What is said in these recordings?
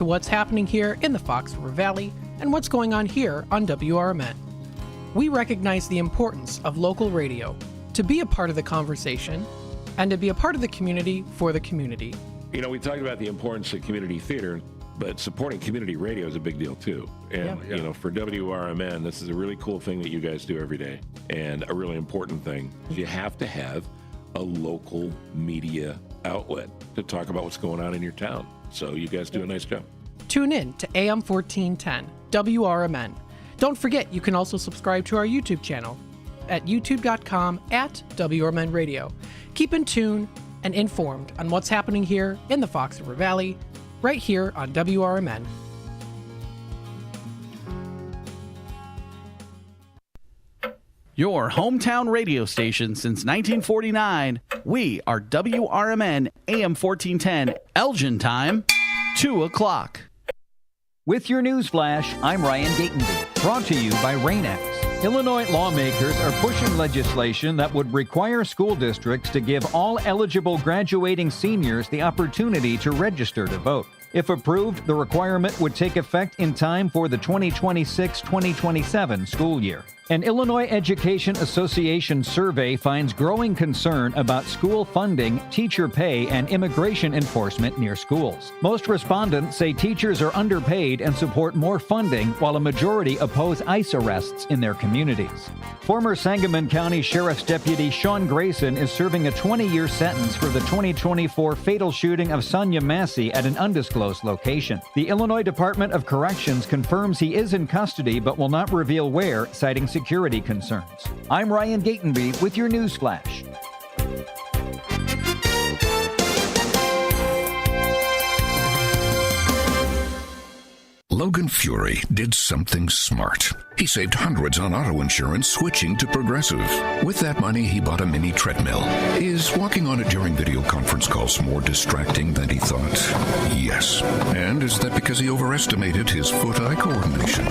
to what's happening here in the Fox River Valley and what's going on here on WRMN. We recognize the importance of local radio to be a part of the conversation and to be a part of the community for the community. You know, we talked about the importance of community theater, but supporting community radio is a big deal too. And, you know, for WRMN, this is a really cool thing that you guys do every day, and a really important thing. You have to have a local media outlet to talk about what's going on in your town. So you guys do a nice job. Tune in to AM 1410, WRMN. Don't forget, you can also subscribe to our YouTube channel at youtube.com/WRMN Radio. Keep in tune and informed on what's happening here in the Fox River Valley, right here on WRMN. Your hometown radio station since 1949. We are WRMN AM 1410, Elgin time, 2 o'clock. With your news flash, I'm Ryan Gatenby, brought to you by Rain-X. Illinois lawmakers are pushing legislation that would require school districts to give all eligible graduating seniors the opportunity to register to vote. If approved, the requirement would take effect in time for the 2026-2027 school year. An Illinois Education Association survey finds growing concern about school funding, teacher pay, and immigration enforcement near schools. Most respondents say teachers are underpaid and support more funding, while a majority oppose ICE arrests in their communities. Former Sangamon County Sheriff's Deputy Sean Grayson is serving a 20-year sentence for the 2024 fatal shooting of Sonia Massey at an undisclosed location. The Illinois Department of Corrections confirms he is in custody but will not reveal where, citing security concerns. I'm Ryan Gatenby with your news flash. Logan Fury did something smart. He saved hundreds on auto insurance switching to Progressive. With that money, he bought a mini treadmill. Is walking on it during video conference calls more distracting than he thought? Yes. And is that because he overestimated his foot-eye coordination?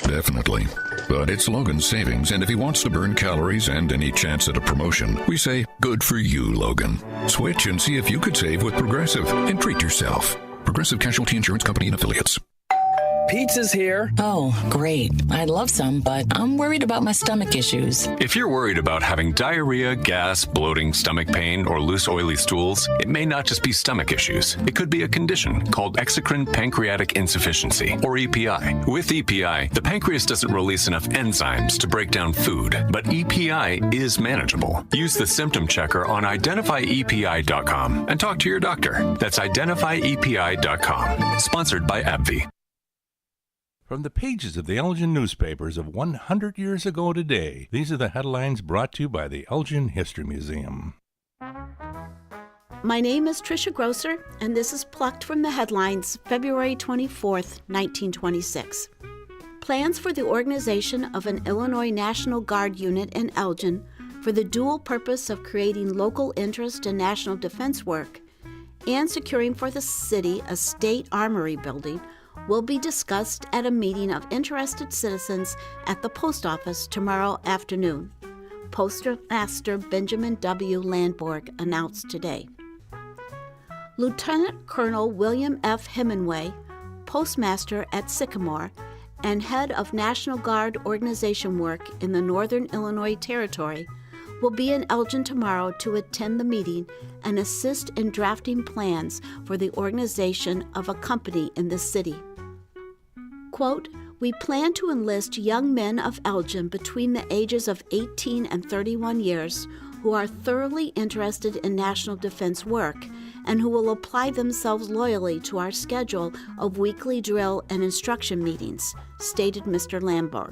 Definitely. But it's Logan's savings, and if he wants to burn calories and any chance at a promotion, we say, good for you, Logan. Switch and see if you could save with Progressive and treat yourself. Progressive Casualty Insurance Company and Affiliates. Pizza's here. Oh, great. I'd love some, but I'm worried about my stomach issues. If you're worried about having diarrhea, gas, bloating, stomach pain, or loose oily stools, it may not just be stomach issues. It could be a condition called exocrine pancreatic insufficiency, or EPI. With EPI, the pancreas doesn't release enough enzymes to break down food, but EPI is manageable. Use the symptom checker on identifyepi.com and talk to your doctor. That's identifyepi.com. Sponsored by AbbVie. From the pages of the Elgin newspapers of 100 years ago today, these are the headlines brought to you by the Elgin History Museum. My name is Tricia Grosser, and this is plucked from the headlines, February 24th, 1926. Plans for the organization of an Illinois National Guard unit in Elgin for the dual purpose of creating local interest in national defense work and securing for the city a state armory building will be discussed at a meeting of interested citizens at the post office tomorrow afternoon, Postmaster Benjamin W. Landborg announced today. Lieutenant Colonel William F. Hemingway, postmaster at Sycamore and head of National Guard organization work in the Northern Illinois Territory, will be in Elgin tomorrow to attend the meeting and assist in drafting plans for the organization of a company in the city. Quote, "We plan to enlist young men of Elgin between the ages of 18 and 31 years who are thoroughly interested in national defense work and who will apply themselves loyally to our schedule of weekly drill and instruction meetings," stated Mr. Landborg.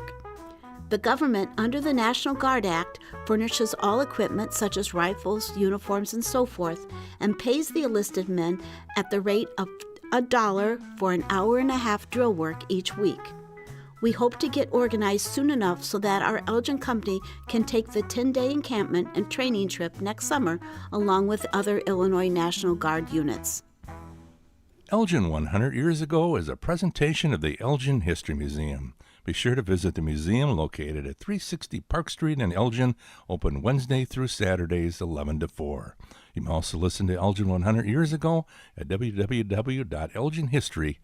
The government, under the National Guard Act, furnishes all equipment such as rifles, uniforms, and so forth, and pays the enlisted men at the rate of $1 for an hour-and-a-half drill work each week. We hope to get organized soon enough so that our Elgin company can take the 10-day encampment and training trip next summer along with other Illinois National Guard units. Elgin 100 Years Ago is a presentation of the Elgin History Museum. Be sure to visit the museum located at 360 Park Street in Elgin, open Wednesday through Saturdays, 11 to 4. You can also listen to Elgin 100 Years Ago at www.elginhistory.com.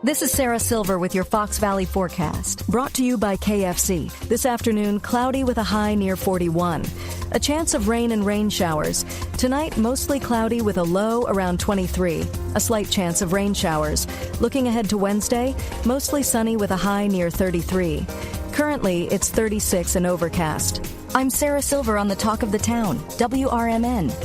This is Sarah Silver with your Fox Valley forecast, brought to you by KFC. This afternoon, cloudy with a high near 41. A chance of rain and rain showers. Tonight, mostly cloudy with a low around 23. A slight chance of rain showers. Looking ahead to Wednesday, mostly sunny with a high near 33. Currently, it's 36 and overcast. I'm Sarah Silver on the Talk of the Town, WRMN.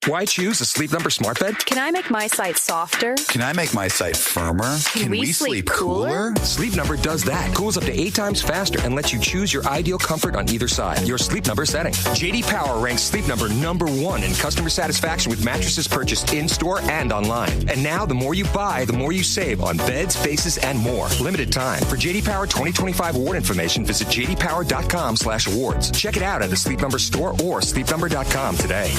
Why choose a Sleep Number smart bed? Can I make my site softer? Can I make my site firmer? Can we sleep cooler? Sleep Number does that. Cools up to 8 times faster and lets you choose your ideal comfort on either side. Your Sleep Number setting. JD Power ranks Sleep Number #1 in customer satisfaction with mattresses purchased in-store and online. And now, the more you buy, the more you save on beds, bases, and more. Limited time. For JD Power 2025 award information, visit jdpower.com/awards. Check it out at the Sleep Number store or sleepnumber.com today.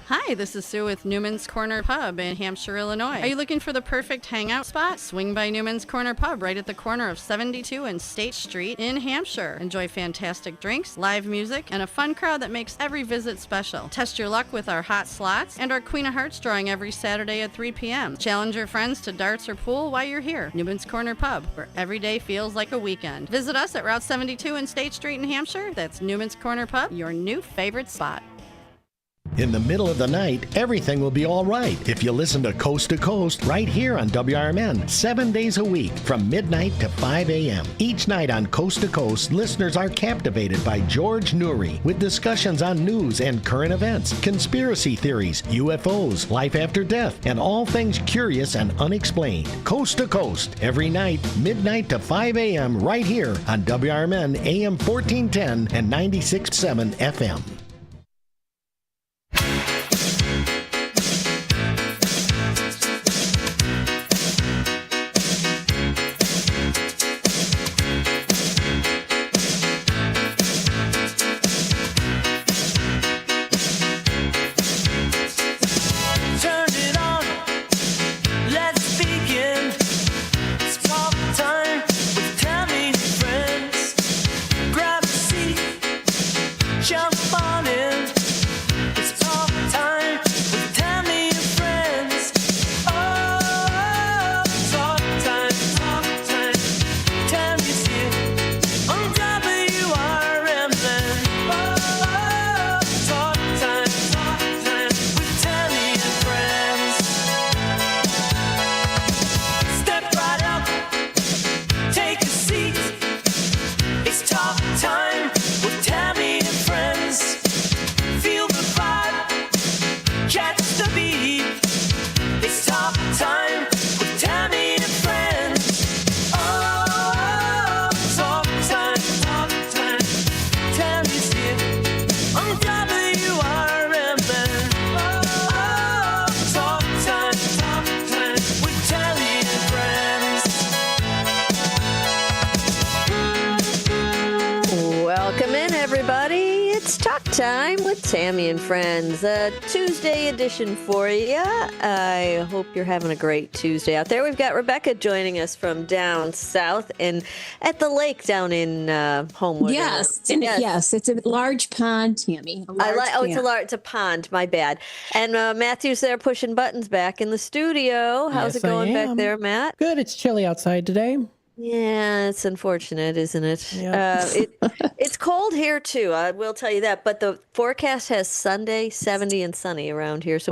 Hi, this is Sue with Newman's Corner Pub in Hampshire, Illinois. Are you looking for the perfect hangout spot? Swing by Newman's Corner Pub right at the corner of 72 and State Street in Hampshire. Enjoy fantastic drinks, live music, and a fun crowd that makes every visit special. Test your luck with our hot slots and our Queen of Hearts drawing every Saturday at 3 p.m. Challenge your friends to darts or pool while you're here. Newman's Corner Pub, where every day feels like a weekend. Visit us at Route 72 and State Street in Hampshire. That's Newman's Corner Pub, your new favorite spot. In the middle of the night, everything will be all right if you listen to Coast right here on WRMN, 7 days a week from midnight to 5 a.m. Each night on Coast to Coast, listeners are captivated by George Noory with discussions on news and current events, conspiracy theories, UFOs, life after death, and all things curious and unexplained. Coast to Coast, every night, midnight to 5 a.m. right here on WRMN AM 1410 and 96.7 FM. Time with Tami and Friends, a Tuesday edition for you. I hope you're having a great Tuesday out there. We've got Rebecca joining us from down south and at the lake down in Homewood. Yes, it's a large pond, Tami. It's a pond. My bad. And Matthew's there pushing buttons back in the studio. How's it going back there, Matt? Good. It's chilly outside today. Yeah, it's unfortunate, isn't it? Yeah. It's cold here, too. I will tell you that. But the forecast has Sunday, 70 and sunny around here. So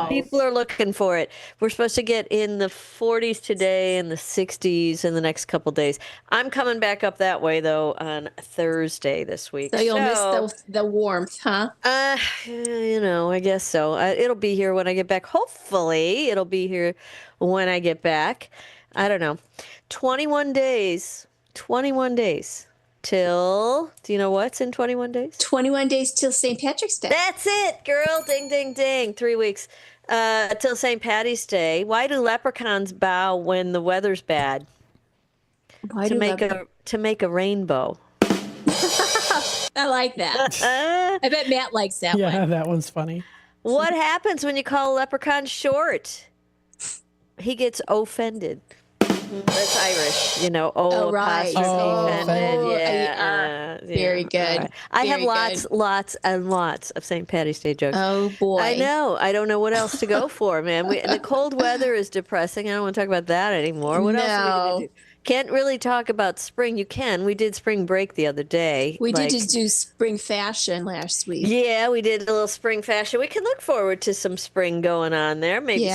people are looking for it. We're supposed to get in the 40s today and the 60s in the next couple days. I'm coming back up that way, though, on Thursday this week. So you'll miss the warmth, huh? I guess so. It'll be here when I get back. Hopefully, it'll be here when I get back. I don't know. 21 days till, do you know what's in 21 days? 21 days till St. Patrick's Day. That's it, girl. Ding, ding, ding. 3 weeks till St. Patty's Day. Why do leprechauns bow when the weather's bad? To make a rainbow. I like that. I bet Matt likes that one. Yeah, that one's funny. What happens when you call a leprechaun short? He gets offended. That's Irish, right. offended. Very good. Right. I have Very lots and lots of St. Patty's Day jokes. Oh, boy. I know. I don't know what else to go for, man. The cold weather is depressing. I don't want to talk about that anymore. What else are we going to do? Can't really talk about spring. You can. We did spring break the other day. We did just do spring fashion last week. Yeah, we did a little spring fashion. We can look forward to some spring going on there. Maybe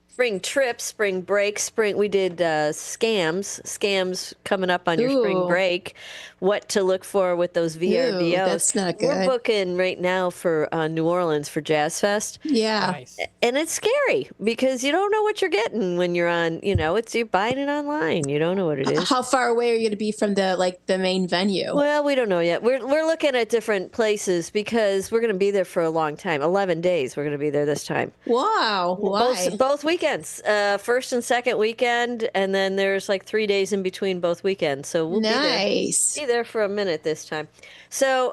spring trips, spring break, we did scams coming up on your spring break. What to look for with those VRBOs. Ooh, that's not good. We're booking right now for New Orleans for Jazz Fest. Yeah. Nice. And it's scary because you don't know what you're getting when you're on, you're buying it online. You don't know what it is. How far away are you going to be from the main venue? Well, we don't know yet. We're looking at different places because we're going to be there for a long time. 11 days we're going to be there this time. Wow. Why? Both weekends. First and second weekend, and then there's like 3 days in between both weekends. So we'll be there for a minute this time. So,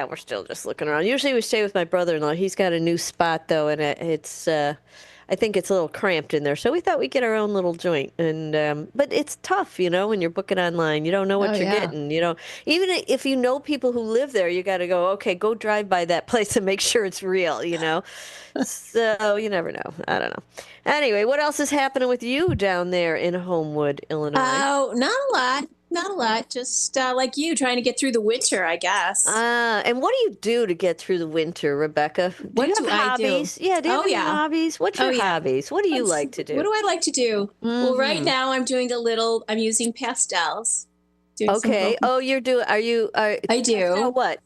we're still just looking around. Usually we stay with my brother-in-law. He's got a new spot, though, and it's I think it's a little cramped in there. So we thought we'd get our own little joint. And but it's tough, when you're booking online. You don't know what you're getting. Even if you know people who live there, you got to go, okay, go drive by that place and make sure it's real, So you never know. I don't know. Anyway, what else is happening with you down there in Homewood, Illinois? Oh, not a lot. Not a lot. Just like you, trying to get through the winter, I guess. And what do you do to get through the winter, Rebecca? Do you have hobbies? Do? Yeah, do you have any hobbies? What's your hobbies? What do you like to do? What do I like to do? Well, right now I'm using pastels. Okay. Oh, you're doing. Are you? I do. What?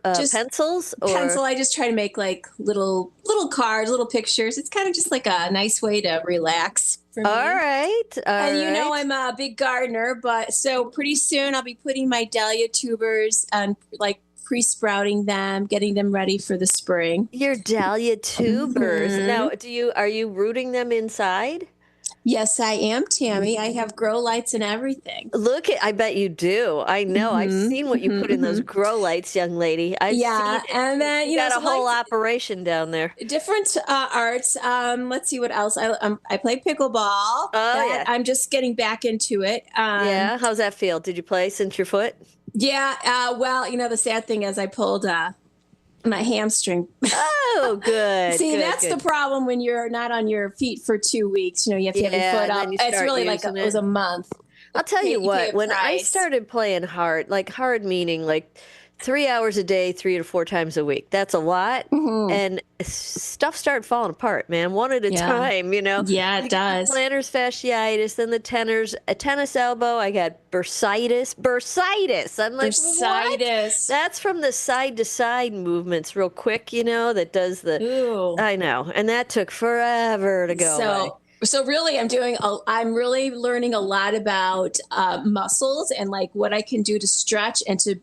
Just pencils or pencil? I just try to make like little cards, little pictures. It's kind of just like a nice way to relax. For me. All right. And I'm a big gardener, but so pretty soon I'll be putting my dahlia tubers and like pre-sprouting them, getting them ready for the spring. Your dahlia tubers. Now, are you rooting them inside? Yes, I am, Tami. I have grow lights and everything. I bet you do. I know. I've seen what you put in those grow lights, young lady. I've seen it. And then you got a whole operation down there. Different arts. Let's see what else. I play pickleball. I'm just getting back into it. How's that feel? Did you play since your foot? Yeah. Well, the sad thing is I pulled my hamstring. Oh, good. See, that's the problem when you're not on your feet for 2 weeks. You have to have your foot up. It's really like it was a month. I'll tell you what, when I started playing hard meaning like 3 hours a day, 3 to 4 times a week. That's a lot. And stuff started falling apart, man, one at a time, Yeah, it does. Plantar fasciitis, then the tennis elbow. I got bursitis. I'm like, what? That's from the side-to-side movements real quick, that does the... Ooh. I know. And that took forever to go away. So really, I'm really learning a lot about muscles and like what I can do to stretch and to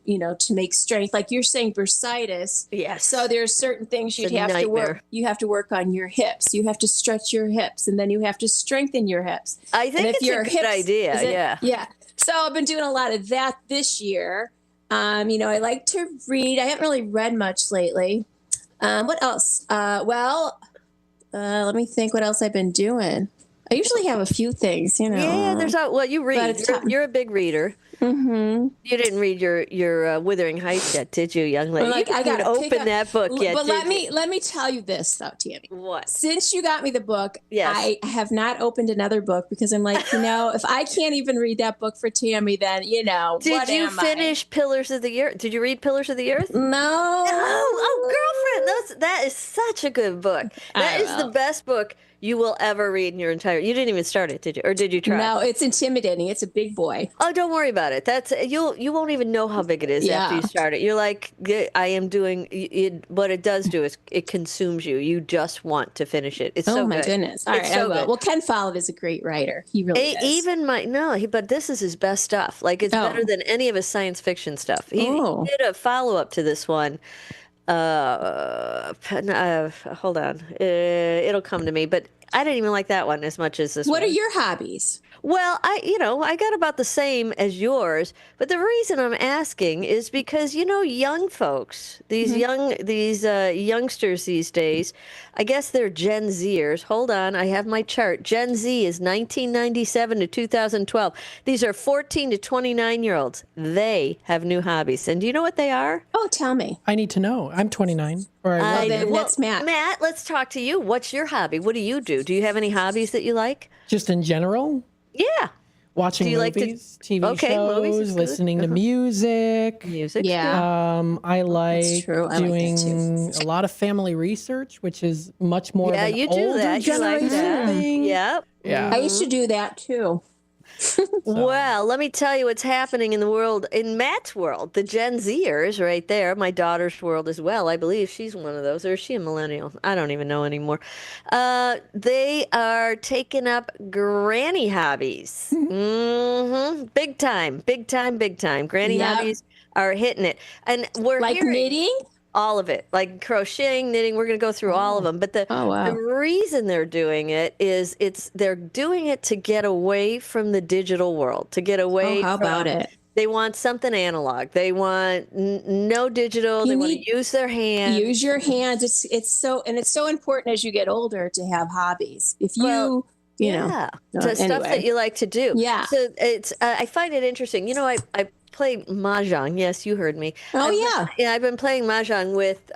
make strength. Like you're saying, bursitis. Yes. So there's certain things you have to work. You have to work on your hips. You have to stretch your hips, and then you have to strengthen your hips. I think it's a good idea. Yeah. So I've been doing a lot of that this year. I like to read. I haven't really read much lately. What else? Let me think what else I've been doing. I usually have a few things, Yeah, you read. You're a big reader. Mm-hmm. You didn't read your Wuthering Heights yet, did you, young lady? Well, I got to open that book yet. But let me tell you this, though, Tami. What? Since you got me the book, I have not opened another book because I'm like, if I can't even read that book for Tami, then Did you finish Pillars of the Earth? Did you read Pillars of the Earth? No. Girlfriend, that is such a good book. That is the best book you will ever read in your entire. You didn't even start it, did you? Or did you try? No, it's intimidating. It's a big boy. Oh, don't worry about it. That's you won't even know how big it is after you start it. You're like, I am doing it. What it does do is it consumes you. You just want to finish it. It's so my good. Goodness. All right, I will. Well, Ken Follett is a great writer. He really is. But this is his best stuff. Like it's better than any of his science fiction stuff. He did a follow-up to this one. Hold on. It'll come to me. But I didn't even like that one as much as this one. What are your hobbies? Well, I got about the same as yours, but the reason I'm asking is because young folks, these youngsters these days, I guess they're Gen Zers. Hold on, I have my chart. Gen Z is 1997 to 2012. These are 14 to 29-year-olds. They have new hobbies, and do you know what they are? Oh, tell me. I need to know. I'm 29. Or I was. That's Matt. Matt, let's talk to you. What's your hobby? What do you do? Do you have any hobbies that you like? Just in general? Yeah. Watching movies, TV shows, listening to music. Yeah. I like doing doing a lot of family research, which is much more of an you do older that. You like generation that. thing. Yep. Yeah. I used to do that too. Well, let me tell you what's happening in the world, in Matt's world, the Gen Zers right there, my daughter's world as well. I believe she's one of those, or is she a millennial? I don't even know anymore. They are taking up granny hobbies. Big time, big time, big time. Granny hobbies are hitting it. And we're like hearing knitting? all of it, like crocheting, knitting. We're going to go through all of them. But the reason they're doing it is they're doing it to get away from the digital world, to get away how about it? They want something analog. They want no digital. They want to use their hands. Use your hands. It's so important as you get older to have hobbies. If you stuff that you like to do. Yeah. So it's I find it interesting. I play mahjong. Yes, you heard me. I've been playing mahjong with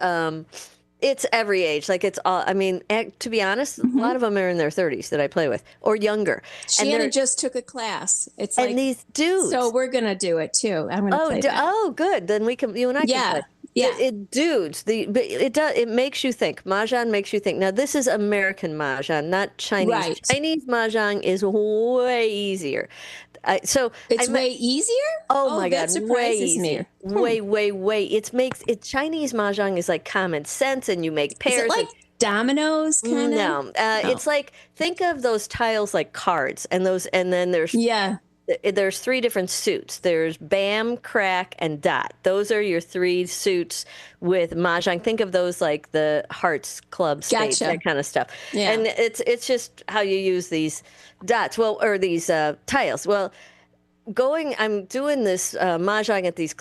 it's every age. Like it's all. I mean, to be honest, a lot of them are in their 30s that I play with, or younger. Shannon just took a class. It's and these dudes. So we're gonna do it too. I'm gonna play that. Oh, good. Then you and I can play. Yeah. Dudes. It makes you think. Mahjong makes you think. Now this is American mahjong, not Chinese. Right. Chinese mahjong is way easier. It's way easier. Oh my God, that surprises me. Way. It's Chinese mahjong is like common sense, and you make pairs. Is it like dominoes kind of? No, it's like, think of those tiles like cards, and then there's three different suits. There's Bam, Crack, and Dot. Those are your three suits with mahjong. Think of those like the Hearts Club Spades, that kind of stuff. Yeah. And it's just how you use these dots, or these tiles. Well, I'm doing this mahjong at these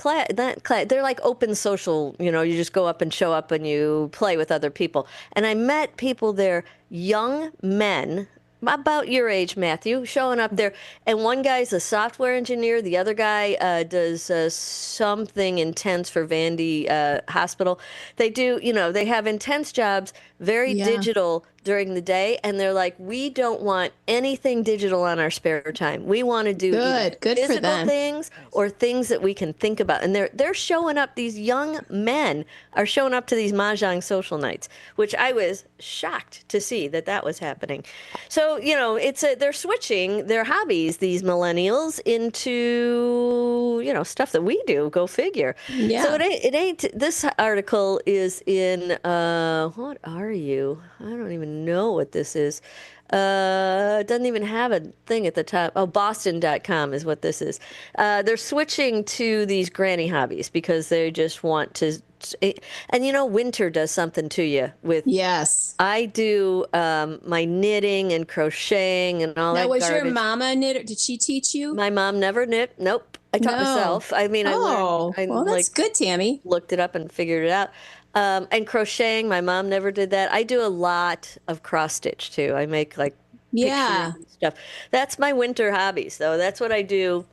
they're like open social, you just go up and show up and you play with other people. And I met people there, young men, about your age, Matthew, showing up there. And one guy's a software engineer. The other guy does something intense for Vandy Hospital. They do, they have intense jobs, very digital during the day. And they're like, we don't want anything digital on our spare time. We want to do good physical for them. things or things that we can think about. And they're showing up. These young men are showing up to these mahjong social nights, which I was shocked to see that was happening. So, they're switching their hobbies, these millennials, into, stuff that we do. Go figure. Yeah. So it ain't. This article is in, what are you? I don't even know what this is. It doesn't even have a thing at the top. Oh, Boston.com is what this is. They're switching to these granny hobbies because they just want to. And winter does something to you with. Yes. I do my knitting and crocheting and all that. Now, was garbage. your mama a knitter? Did she teach you? My mom never knit. Nope. I taught myself. I mean, I learned. Well, that's good, Tammy. Looked it up and figured it out. And crocheting, my mom never did that. I do a lot of cross stitch too. I make like pictures and stuff. That's my winter hobbies, though. That's what I do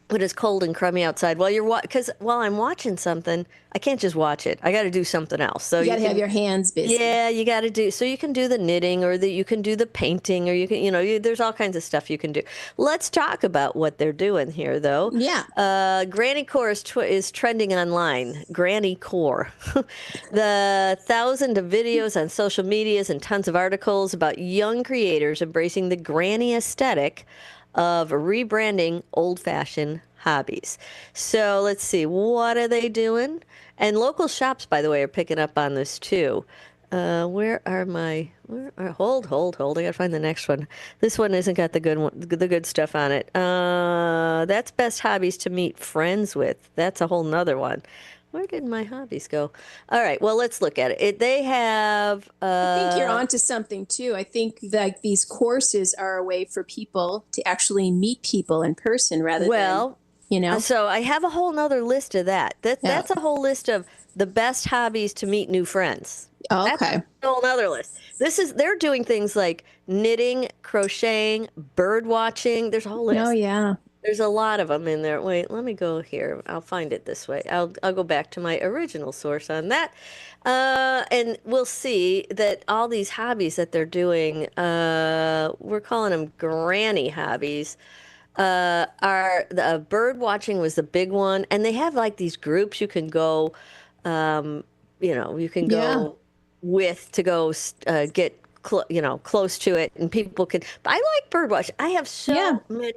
when it's cold and crummy outside. Because while I'm watching something, I can't just watch it. I got to do something else. So you got to have your hands busy. Yeah, you got to do. So you can do the knitting, or you can do the painting, or you can, there's all kinds of stuff you can do. Let's talk about what they're doing here, though. Yeah. Granny Core is trending online. Granny Core. The thousands of videos on social medias and tons of articles about young creators embracing the granny aesthetic of rebranding old-fashioned hobbies. So let's see, what are they doing? And local shops, by the way, are picking up on this too. Hold, I gotta find the next one. This one isn't got the good stuff on it. That's best hobbies to meet friends with. That's a whole nother one. Where did my hobbies go? All right, well, let's look at it. They have... I think you're onto something, too. I think that these courses are a way for people to actually meet people in person rather than, you know. So I have a whole nother list of that. That's a whole list of the best hobbies to meet new friends. Oh, okay. That's a whole nother list. They're doing things like knitting, crocheting, bird watching. There's a whole list. Oh, yeah. There's a lot of them in there. Wait, let me go here. I'll find it this way. I'll go back to my original source on that. And we'll see that all these hobbies that they're doing, we're calling them granny hobbies, are the bird watching was the big one. And they have like these groups you can go, you can go with to go get, close to it. And people can, I like bird watching. I have so many.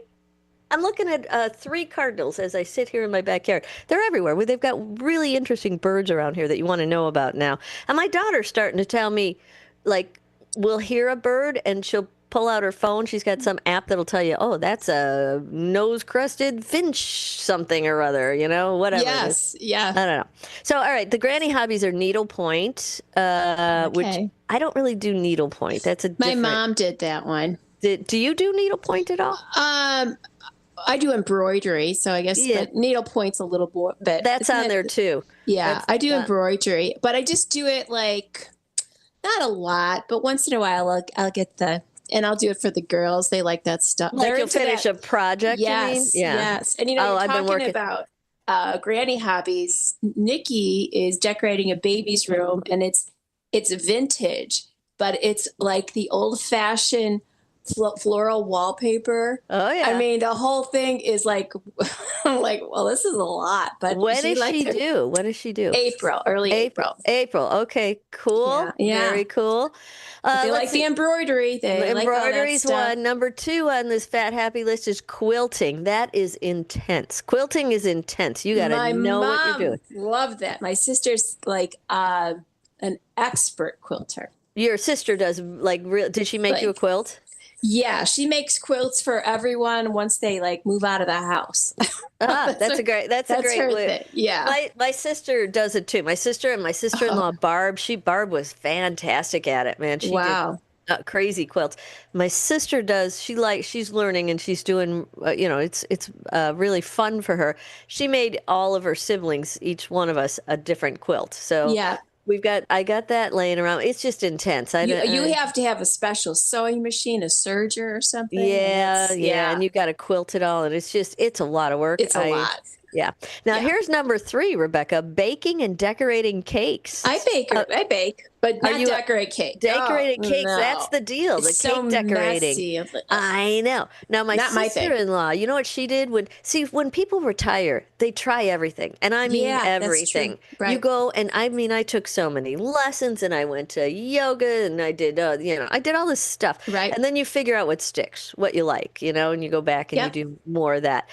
I'm looking at 3 cardinals as I sit here in my backyard. They're everywhere. They've got really interesting birds around here that you want to know about now. And my daughter's starting to tell me, like, we'll hear a bird and she'll pull out her phone. She's got some app that'll tell you, oh, that's a nose-crested finch something or other, whatever. Yes, yeah. I don't know. So, all right, the granny hobbies are needlepoint, which I don't really do needlepoint. That's a different... My mom did that one. Do you do needlepoint at all? I do embroidery, so I guess needlepoint's a little more. But that's on there too. Yeah, I do embroidery, but I just do it like not a lot, but once in a while I'll get and I'll do it for the girls. They like that stuff. Like you'll finish a project. Yes, you mean? Yes. And you're talking about granny hobbies. Nikki is decorating a baby's room, and it's vintage, but it's like the old-fashioned floral wallpaper. Oh yeah. I mean, the whole thing is like, I'm like, well, this is a lot. But when does she do? When does she do? Early April. April. Okay, cool. Yeah. Very cool. They like the embroidery. Embroidery's one. Number 2 on this fat happy list is quilting. That is intense. Quilting is intense. You got to know what you're doing. Love that. My sister's like an expert quilter. Your sister does did she make you a quilt? Yeah, she makes quilts for everyone once they move out of the house. That's a great move. Thing. Yeah. My sister does it too. My sister and my sister-in-law Barb Barb was fantastic at it, man. She did crazy quilts. My sister does, she's learning and she's doing it's really fun for her. She made all of her siblings, each one of us, a different quilt. So yeah. I got that laying around. It's just intense. You have to have a special sewing machine, a serger or something. Yeah. And you got to quilt it all. And it's a lot of work. It's a lot. Yeah. Now here's number 3, Rebecca, baking and decorating cakes. I bake, but not decorate cake. Decorated cakes, no. That's the deal. It's the cake decorating. Messy. I know. Now my sister-in-law, you know what she did? When people retire, they try everything. And I mean everything. That's true. Right. You go and I took so many lessons and I went to yoga and I did I did all this stuff. Right. And then you figure out what sticks, what you like, and you go back and you do more of that.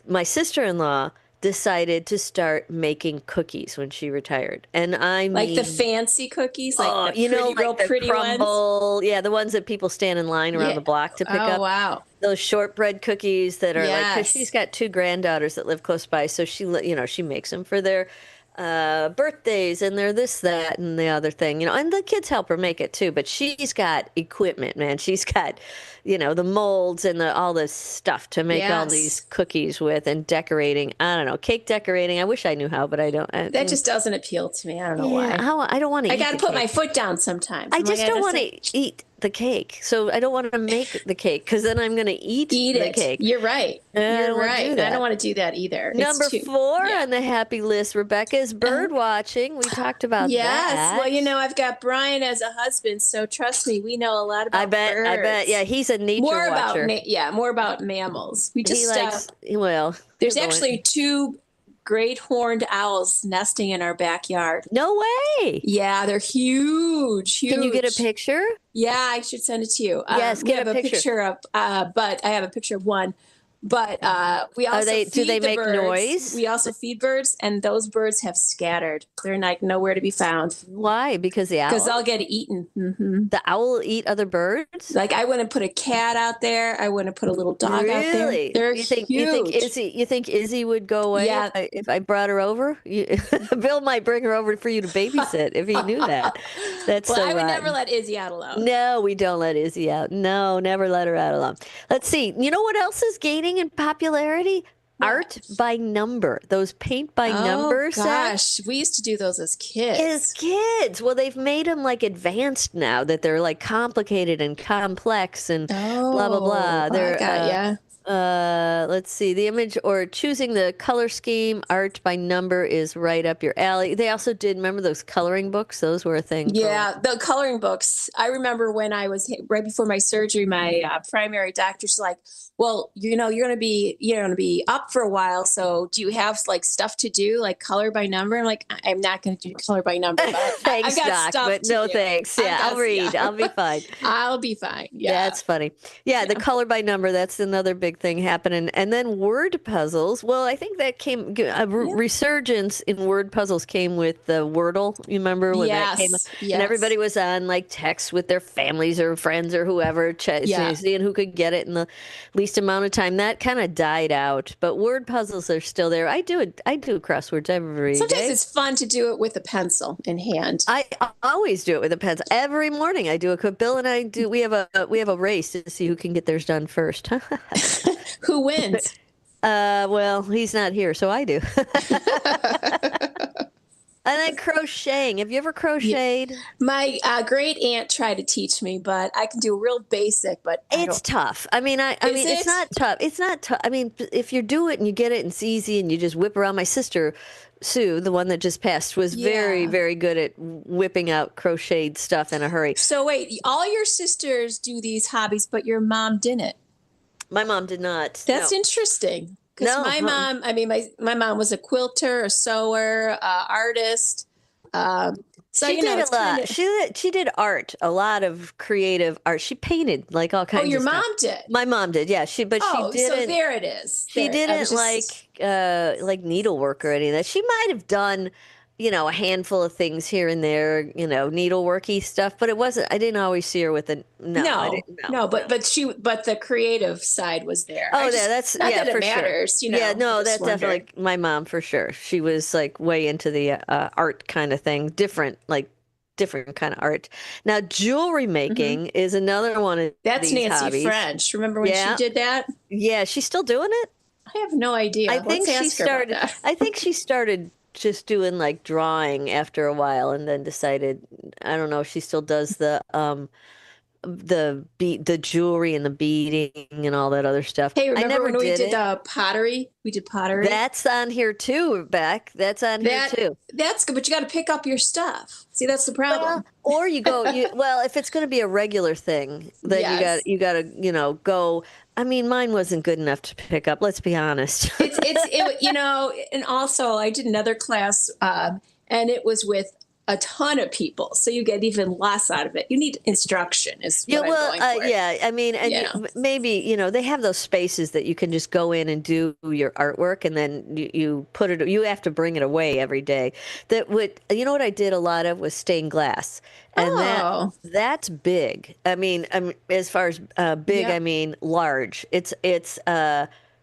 My sister-in-law decided to start making cookies when she retired. And I mean... Like the fancy cookies? Like the pretty crumble, ones? Yeah, the ones that people stand in line around the block to pick up. Oh, wow. Those shortbread cookies that are because she's got 2 granddaughters that live close by, so she makes them for their birthdays and their this, that, and the other thing, and the kids help her make it too, but she's got equipment, man. She's got, the molds and all this stuff to make all these cookies with, and decorating. I don't know, cake decorating. I wish I knew how, but I don't. That just doesn't appeal to me. I don't know why. I don't want to. I got to put my foot down sometimes. I just don't want to eat the cake, so I don't want to make the cake because then I'm going to eat the cake. You're right. You're right. I don't want to do that either. Number 4 on the happy list, Rebecca, is bird watching. We talked about that. Yes. Well, I've got Brian as a husband, so trust me, we know a lot about birds. I bet. Yeah, he's a nature watcher. More about mammals. We just there's actually 2 great horned owls nesting in our backyard. No way. Yeah, they're huge. Can you get a picture? Yeah, I should send it to you. Yes, get a picture of, but I have a picture of one. But we also do they make birds. noise? We also feed birds, and those birds have scattered. They're like nowhere to be found. Why? Because the owl? Because they'll get eaten. Mm-hmm. The owl will eat other birds? Like I wouldn't put a cat out there. I wouldn't put a little dog out there. Really? They're huge. You think Izzy would go away if I brought her over? Bill might bring her over for you to babysit if he knew that. That's well, so I would rotten. never let Izzy out alone. No, we don't let Izzy out. No, never let her out alone. Let's see. You know what else is gaining in popularity? Art by number. Those paint by number sets. Gosh, we used to do those as kids. Well, they've made them like advanced now, that they're like complicated and complex and blah blah blah. They're let's see, the image or choosing the color scheme, art by number is right up your alley. They also did, remember those coloring books? Those were a thing. Yeah, the coloring books. I remember when I was right before my surgery, my primary doctor's like, well, you're going to be up for a while. So do you have like stuff to do, like color by number? I'm like, I'm not going to do color by number. But thanks, I've got Doc, stuff but to no do. thanks. Yeah, I'll read. I'll be fine. I'll be fine. Yeah, that's funny. Yeah, the color by number. That's another big thing happening. And then word puzzles. Well, I think that came a resurgence in word puzzles came with the Wordle. You remember when that came? Yes. And everybody was on like text with their families or friends or whoever, seeing who could get it in the least amount of time. That kind of died out, but word puzzles are still there. I do crosswords every Sometimes day. it's fun to do it with a pencil in hand. I always do it with a pencil. Every morning I do it. Bill and I do. We have a race to see who can get theirs done first. Who wins? Well, he's not here, so I do. And then crocheting. Have you ever crocheted? My great aunt tried to teach me, but I can do real basic. But it's tough. I mean, it's not tough. It's not tough. I mean, if you do it and you get it and it's easy and you just whip around. My sister Sue, the one that just passed, was very, very good at whipping out crocheted stuff in a hurry. So wait, all your sisters do these hobbies, but your mom didn't. My mom did not. That's interesting. Because my mom, I mean, my mom was a quilter, a sewer, artist. So she did a lot. She did art, a lot of creative art. She painted like all kinds. Oh, your of mom stuff. did. My mom did, yeah. She didn't. So there it is. She didn't like needlework or any of that. She might have done, a handful of things here and there, needleworky stuff, but it wasn't. I didn't always see her with a but the creative side was there. Oh, yeah, that's not that it for matters. Sure. That's definitely my mom for sure. She was like way into the art kind of thing, different kind of art. Now, jewelry making is another one of that's these Nancy hobbies. French. Remember when she did that? Yeah, she's still doing it. I have no idea. I think she started just doing like drawing after a while and then decided, I don't know if she still does the jewelry and the beading and all that other stuff. Hey, remember when we did pottery? We did pottery. That's on here too, Beck. That's on here too. That's good, but you got to pick up your stuff. See, that's the problem. Or you go, if it's going to be a regular thing, then you got to, go. I mean, mine wasn't good enough to pick up. Let's be honest. And also I did another class, and it was with a ton of people, so you get even less out of it. You need instruction. I mean, and maybe they have those spaces that you can just go in and do your artwork, and then you put it. You have to bring it away every day. What I did a lot of was stained glass, and that's big. I mean, as far as big, I mean large. It's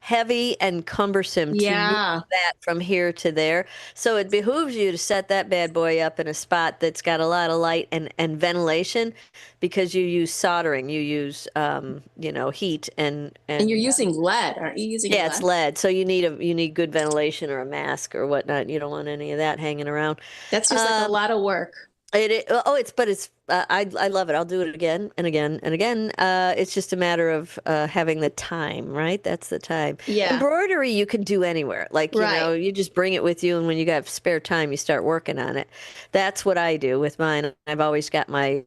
heavy and cumbersome to move that from here to there. So it behooves you to set that bad boy up in a spot that's got a lot of light and ventilation, because you use soldering, you use heat and you're using lead, aren't you? Using lead? It's lead. So you need good ventilation or a mask or whatnot. You don't want any of that hanging around. That's just like a lot of work. I love it. I'll do it again and again and again. It's just a matter of having the time, right? That's the time. Yeah. Embroidery you can do anywhere. Like, you just bring it with you, and when you got spare time, you start working on it. That's what I do with mine. I've always got my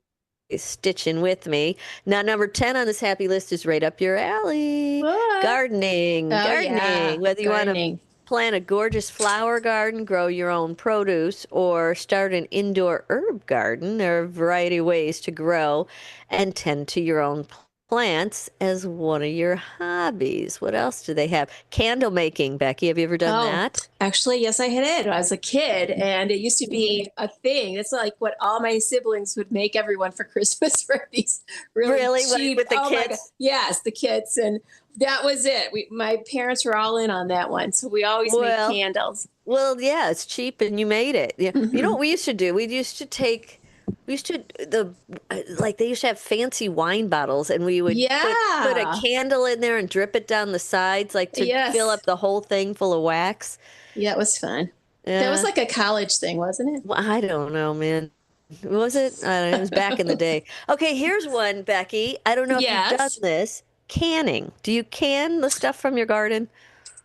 stitching with me. Now, number 10 on this happy list is right up your alley. What? Gardening. Whether you want to plant a gorgeous flower garden, grow your own produce, or start an indoor herb garden, there are a variety of ways to grow and tend to your own plants as one of your hobbies. What else do they have? Candle making, Becky. Have you ever done that? Actually, yes, I did. I was a kid, and it used to be a thing. It's like what all my siblings would make everyone for Christmas for these really cheap. With the my kids? God. Yes, the kids, and that was it. My parents were all in on that one, so we always made candles. Well, yeah, it's cheap, and you made it. Yeah. You know what we used to do? They used to have fancy wine bottles, and we would put a candle in there and drip it down the sides, like to fill up the whole thing full of wax. Yeah, it was fun. That was like a college thing, wasn't it? Well, I don't know, man. Was it? I don't know. It was back in the day. Okay, here's one, Becky. I don't know if you've done this. Canning. Do you can the stuff from your garden?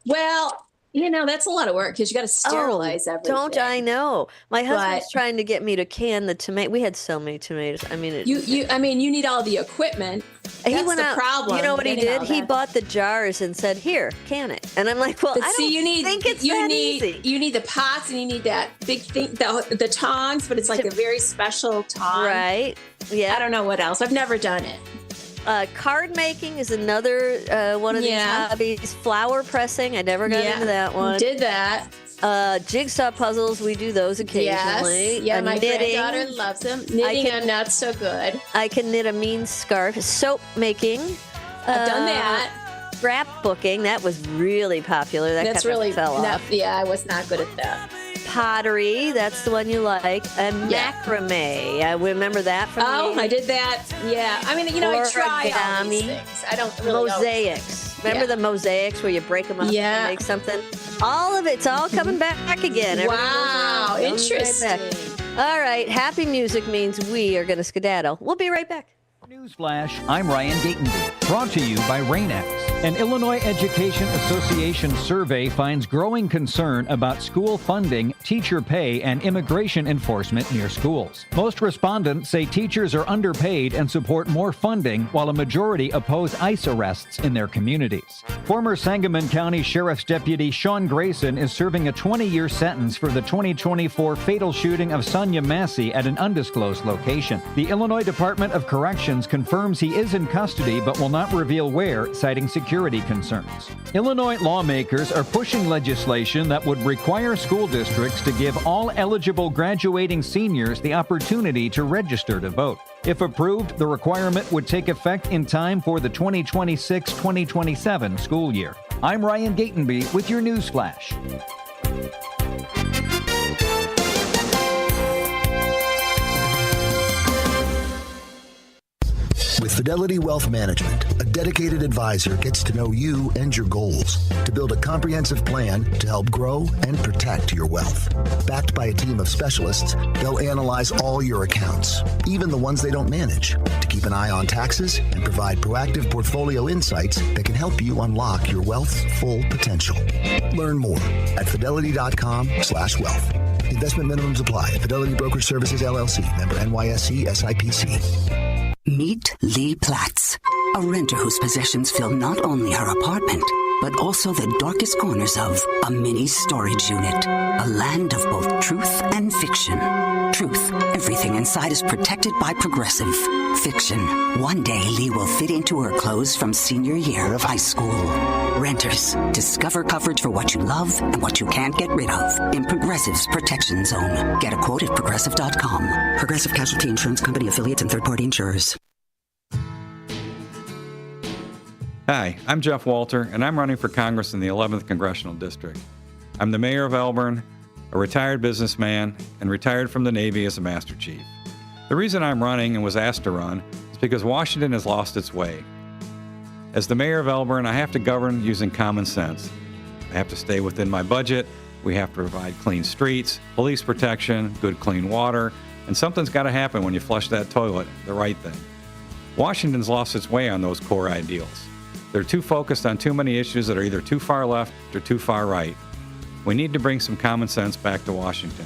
Well, that's a lot of work because you got to sterilize everything. Don't I know? My husband's trying to get me to can the tomato. We had so many tomatoes. I mean, you need all the equipment. That's the problem. You know what he did? He bought the jars and said, "Here, can it." And I'm like, "Well, I don't think it's that easy." You need the pots and you need that big thing, the tongs, but it's like a very special tong. Right? Yeah. I don't know what else. I've never done it. Card making is another one of these hobbies. Flower pressing, I never got into that one. Did that. Jigsaw puzzles, we do those occasionally. Yes. Yeah, my granddaughter loves them. Knitting, I'm not so good. I can knit a mean scarf. Soap making. I've done that. Scrapbooking, that was really popular. That's really fell off. Yeah, I was not good at that. Pottery, that's the one you like. And macrame. I remember that from me. I did that. Yeah. I mean, I try all these things. I don't really Mosaics. Remember the mosaics where you break them up and make something? It's all coming back again. Wow. Interesting. All right. Happy music means we are going to skedaddle. We'll be right back. Newsflash, I'm Ryan Gatenby, brought to you by RainX. An Illinois Education Association survey finds growing concern about school funding, teacher pay, and immigration enforcement near schools. Most respondents say teachers are underpaid and support more funding, while a majority oppose ICE arrests in their communities. Former Sangamon County Sheriff's Deputy Sean Grayson is serving a 20-year sentence for the 2024 fatal shooting of Sonia Massey at an undisclosed location. The Illinois Department of Corrections confirms he is in custody but will not reveal where, citing security concerns. Illinois lawmakers are pushing legislation that would require school districts to give all eligible graduating seniors the opportunity to register to vote. If approved, the requirement would take effect in time for the 2026-2027 school year. I'm Ryan Gatenby with your news flash. With Fidelity Wealth Management, a dedicated advisor gets to know you and your goals to build a comprehensive plan to help grow and protect your wealth. Backed by a team of specialists, they'll analyze all your accounts, even the ones they don't manage, to keep an eye on taxes and provide proactive portfolio insights that can help you unlock your wealth's full potential. Learn more at fidelity.com/wealth. Investment minimums apply. Fidelity Brokerage Services, LLC. Member NYSE SIPC. Meet Lee Platts, a renter whose possessions fill not only her apartment, but also the darkest corners of a mini storage unit. A land of both truth and fiction. Truth, everything inside is protected by Progressive. Fiction, one day Lee will fit into her clothes from senior year of high school. Renters, discover coverage for what you love and what you can't get rid of in Progressive's Protection Zone. Get a quote at Progressive.com. Progressive Casualty Insurance Company affiliates and third-party insurers. Hi, I'm Jeff Walter, and I'm running for Congress in the 11th Congressional District. I'm the mayor of Elgin, a retired businessman, and retired from the Navy as a Master Chief. The reason I'm running and was asked to run is because Washington has lost its way. As the mayor of Elgin, I have to govern using common sense. I have to stay within my budget, we have to provide clean streets, police protection, good clean water, and something's got to happen when you flush that toilet, the right thing. Washington's lost its way on those core ideals. They're too focused on too many issues that are either too far left or too far right. We need to bring some common sense back to Washington.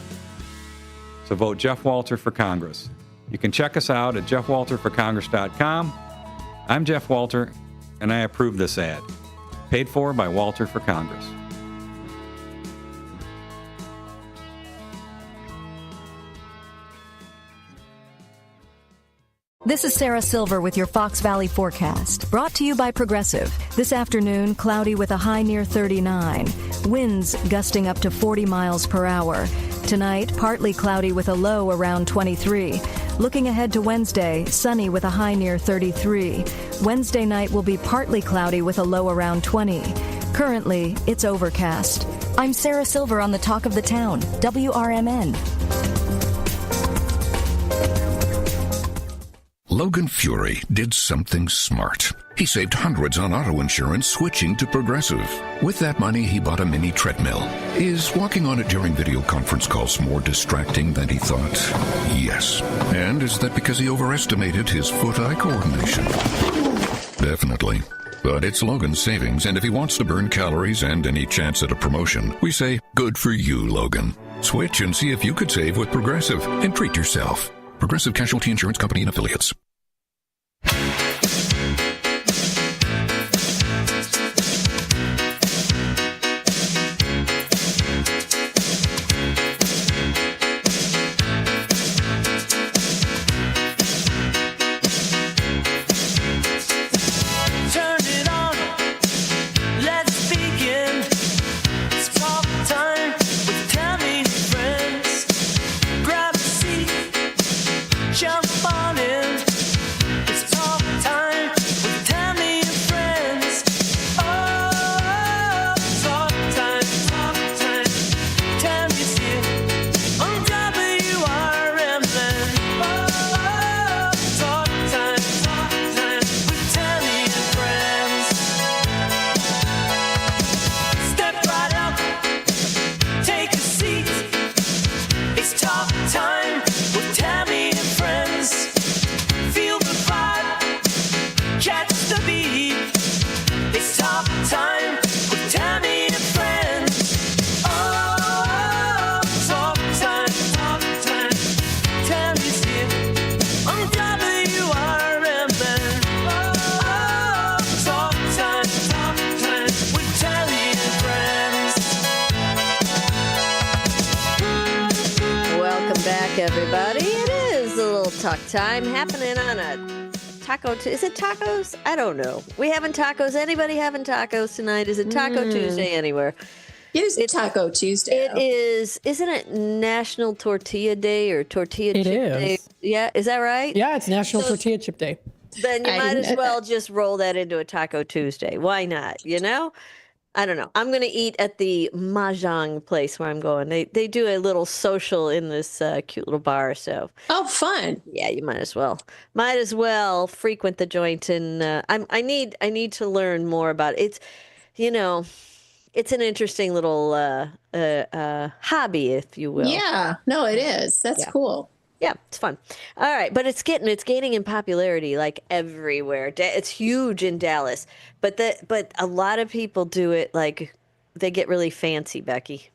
So vote Jeff Walter for Congress. You can check us out at jeffwalterforcongress.com. I'm Jeff Walter, and I approve this ad. Paid for by Walter for Congress. This is Sarah Silver with your Fox Valley forecast, brought to you by Progressive. This afternoon, cloudy with a high near 39. Winds gusting up to 40 miles per hour. Tonight, partly cloudy with a low around 23. Looking ahead to Wednesday, sunny with a high near 33. Wednesday night will be partly cloudy with a low around 20. Currently, it's overcast. I'm Sarah Silver on the Talk of the Town, WRMN. Logan Fury did something smart. He saved hundreds on auto insurance switching to Progressive. With that money, he bought a mini treadmill. Is walking on it during video conference calls more distracting than he thought? Yes. And is that because he overestimated his foot-eye coordination? Definitely. But it's Logan's savings, and if he wants to burn calories and any chance at a promotion, we say, good for you, Logan. Switch and see if you could save with Progressive and treat yourself. Progressive Casualty Insurance Company and Affiliates. Everybody, it is a little talk time happening on a taco. Is it tacos? I don't know. We having tacos? Anybody having tacos tonight? Is it Taco Tuesday anywhere? It's Taco Tuesday. It is. Isn't it National Tortilla Day or Tortilla Chip Day? Yeah, is that right? Yeah, it's National Tortilla Chip Day. Then you might as well just roll that into a Taco Tuesday. Why not? You know? I don't know. I'm going to eat at the Mahjong place where I'm going. They do a little social in this cute little bar. So fun. Yeah, you might as well. Might as well frequent the joint. And I need to learn more about it. It's, you know, it's an interesting little hobby, if you will. Yeah. No, it is. That's cool. Yeah, it's fun. All right, but it's gaining in popularity like everywhere. It's huge in Dallas, but a lot of people do it like they get really fancy, Becky.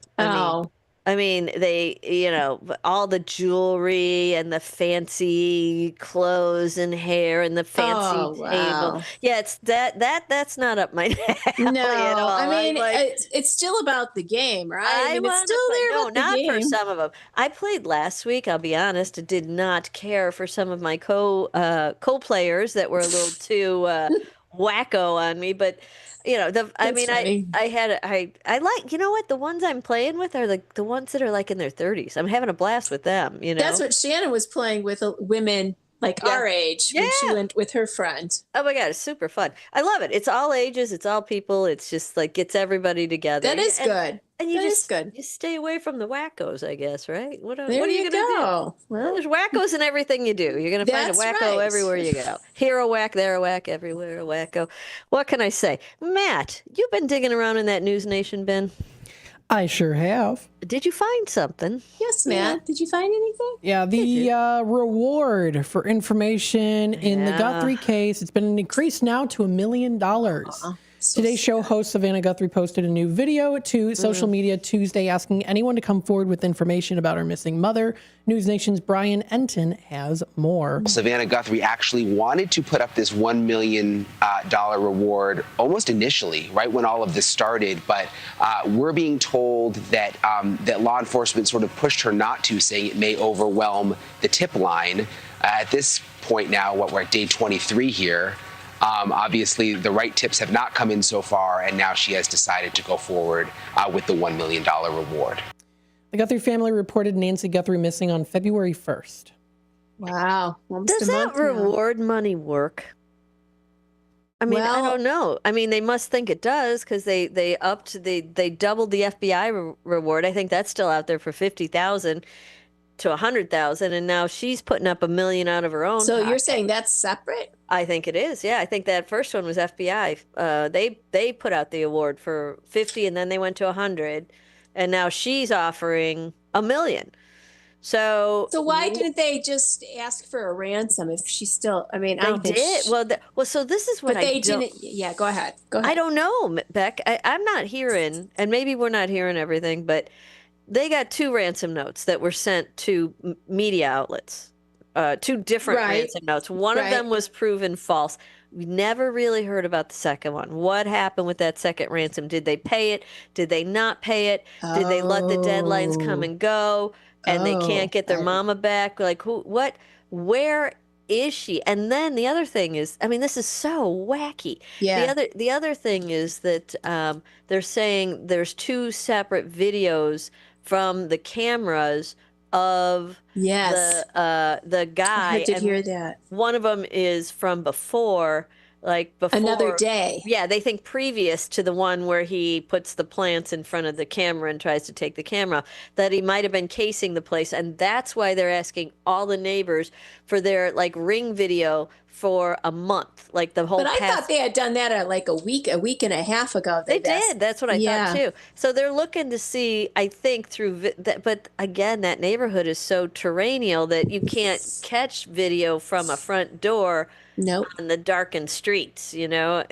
I mean, they, you know, all the jewelry and the fancy clothes and hair and the fancy table. Yeah, it's that's not up my alley at all. I mean, it's still about the game, right? I mean, it's still there about the game. Not for some of them. I played last week, I'll be honest. I did not care for some of my co-players that were a little too wacko on me, but you know, I like, you know what, the ones I'm playing with are the ones that are like in their 30s. I'm having a blast with them, you know. That's what Shannon was playing with, women like our age when she went with her friend. Oh my God, it's super fun. I love it. It's all ages, it's all people. It's just like gets everybody together. That is good. And you you stay away from the wackos, I guess, right? What are you gonna do? Well, there's wackos in everything you do. You're gonna find a wacko everywhere you go. Here a whack, there a whack, everywhere a wacko. What can I say? Matt, you've been digging around in that News Nation bin. I sure have. Did you find something? Yes, Matt. Yeah. Did you find anything? Yeah, the reward for information in the Guthrie case, it's been increased now to $1 million. Today's show host Savannah Guthrie posted a new video to social media Tuesday asking anyone to come forward with information about her missing mother. News Nation's Brian Enton has more. Savannah Guthrie actually wanted to put up this $1 million reward almost initially, right when all of this started. But we're being told that that law enforcement sort of pushed her not to, saying it may overwhelm the tip line. At this point now, we're at day 23 here. Obviously, the right tips have not come in so far, and now she has decided to go forward with the $1 million reward. The Guthrie family reported Nancy Guthrie missing on February 1st. Wow. Does that reward money work? I mean, I don't know. I mean, they must think it does because they doubled the FBI reward. I think that's still out there for $50,000 to $100,000, and now she's putting up $1 million out of her own. So pocket. you're saying that's separate? I think it is. Yeah, I think that first one was FBI. They put out the award for 50, and then they went to 100, and now she's offering $1 million. So why didn't they just ask for a ransom if she's still? I mean, they did. Well, so this is what but they didn't. Yeah, go ahead. I don't know, Beck. I'm not hearing, and maybe we're not hearing everything, but they got 2 ransom notes that were sent to media outlets. 2 different ransom notes. One of them was proven false. We never really heard about the second one. What happened with that second ransom? Did they pay it? Did they not pay it? Did they let the deadlines come and go? And they can't get their mama back? Like, who? What? Where is she? And then the other thing is, I mean, this is so wacky. Yeah. The other thing is that they're saying there's 2 separate videos from the cameras of the guy. I did hear that. One of them is from before another day. Yeah, they think previous to the one where he puts the plants in front of the camera and tries to take the camera, that he might have been casing the place, and that's why they're asking all the neighbors for their Ring video for a month, the whole. But I thought they had done that at a week and a half ago. They did. That's what I thought too. So they're looking to see, I think, through but again, that neighborhood is so terrestrial that you can't catch video from a front door. Nope. On the darkened streets, No.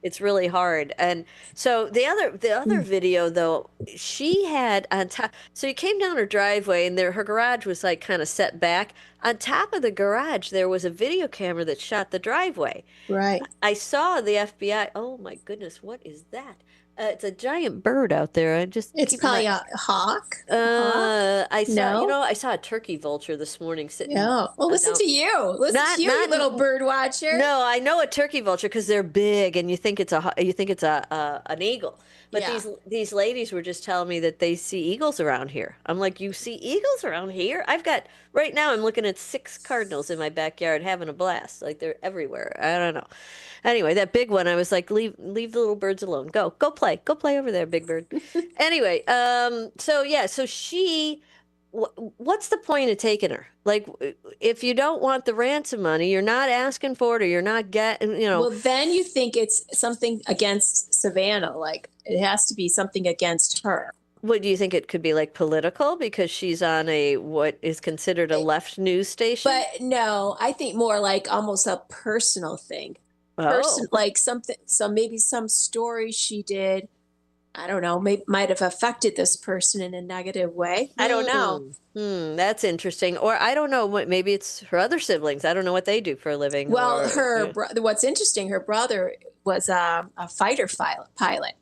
It's really hard. And so the other video though, she had on top. So you came down her driveway, and her garage was kind of set back. On top of the garage, there was a video camera that shot the driveway. Right. I saw the FBI. Oh my goodness, what is that? It's a giant bird out there. It's probably a hawk. I saw. I saw a turkey vulture this morning sitting. No. Well, listen to you. Listen to you, you little bird watcher. No, I know a turkey vulture because they're big, and you think it's an eagle. But these ladies were just telling me that they see eagles around here. I'm like, you see eagles around here? Right now I'm looking at 6 cardinals in my backyard having a blast. They're everywhere. I don't know. Anyway, that big one, I was like, leave the little birds alone. Go play over there, big bird. Anyway, so she, what's the point of taking her? If you don't want the ransom money, you're not asking for it, or you're not getting, Well, then you think it's something against Savannah. It has to be something against her. What do you think it could be, political, because she's on what is considered a left news station? But no, I think more almost a personal thing. Something. So maybe some story she did, I don't know, might have affected this person in a negative way. I don't know. That's interesting. Or I don't know, maybe it's her other siblings. I don't know what they do for a living. Well, what's interesting, her brother was a fighter pilot.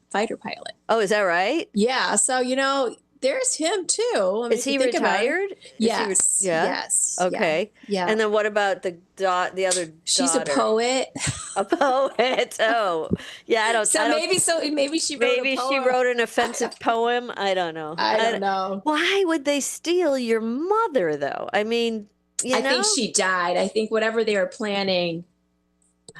Oh, is that right? Yeah. So, there's him too. Is he retired? Yes. Yes. Okay. Yeah. And then what about the other daughter? She's a poet. A poet. Oh, yeah. I don't. Maybe she wrote. Maybe she wrote an offensive poem. I don't know. I don't know. Why would they steal your mother, though? I mean, I think she died. I think whatever they were planning.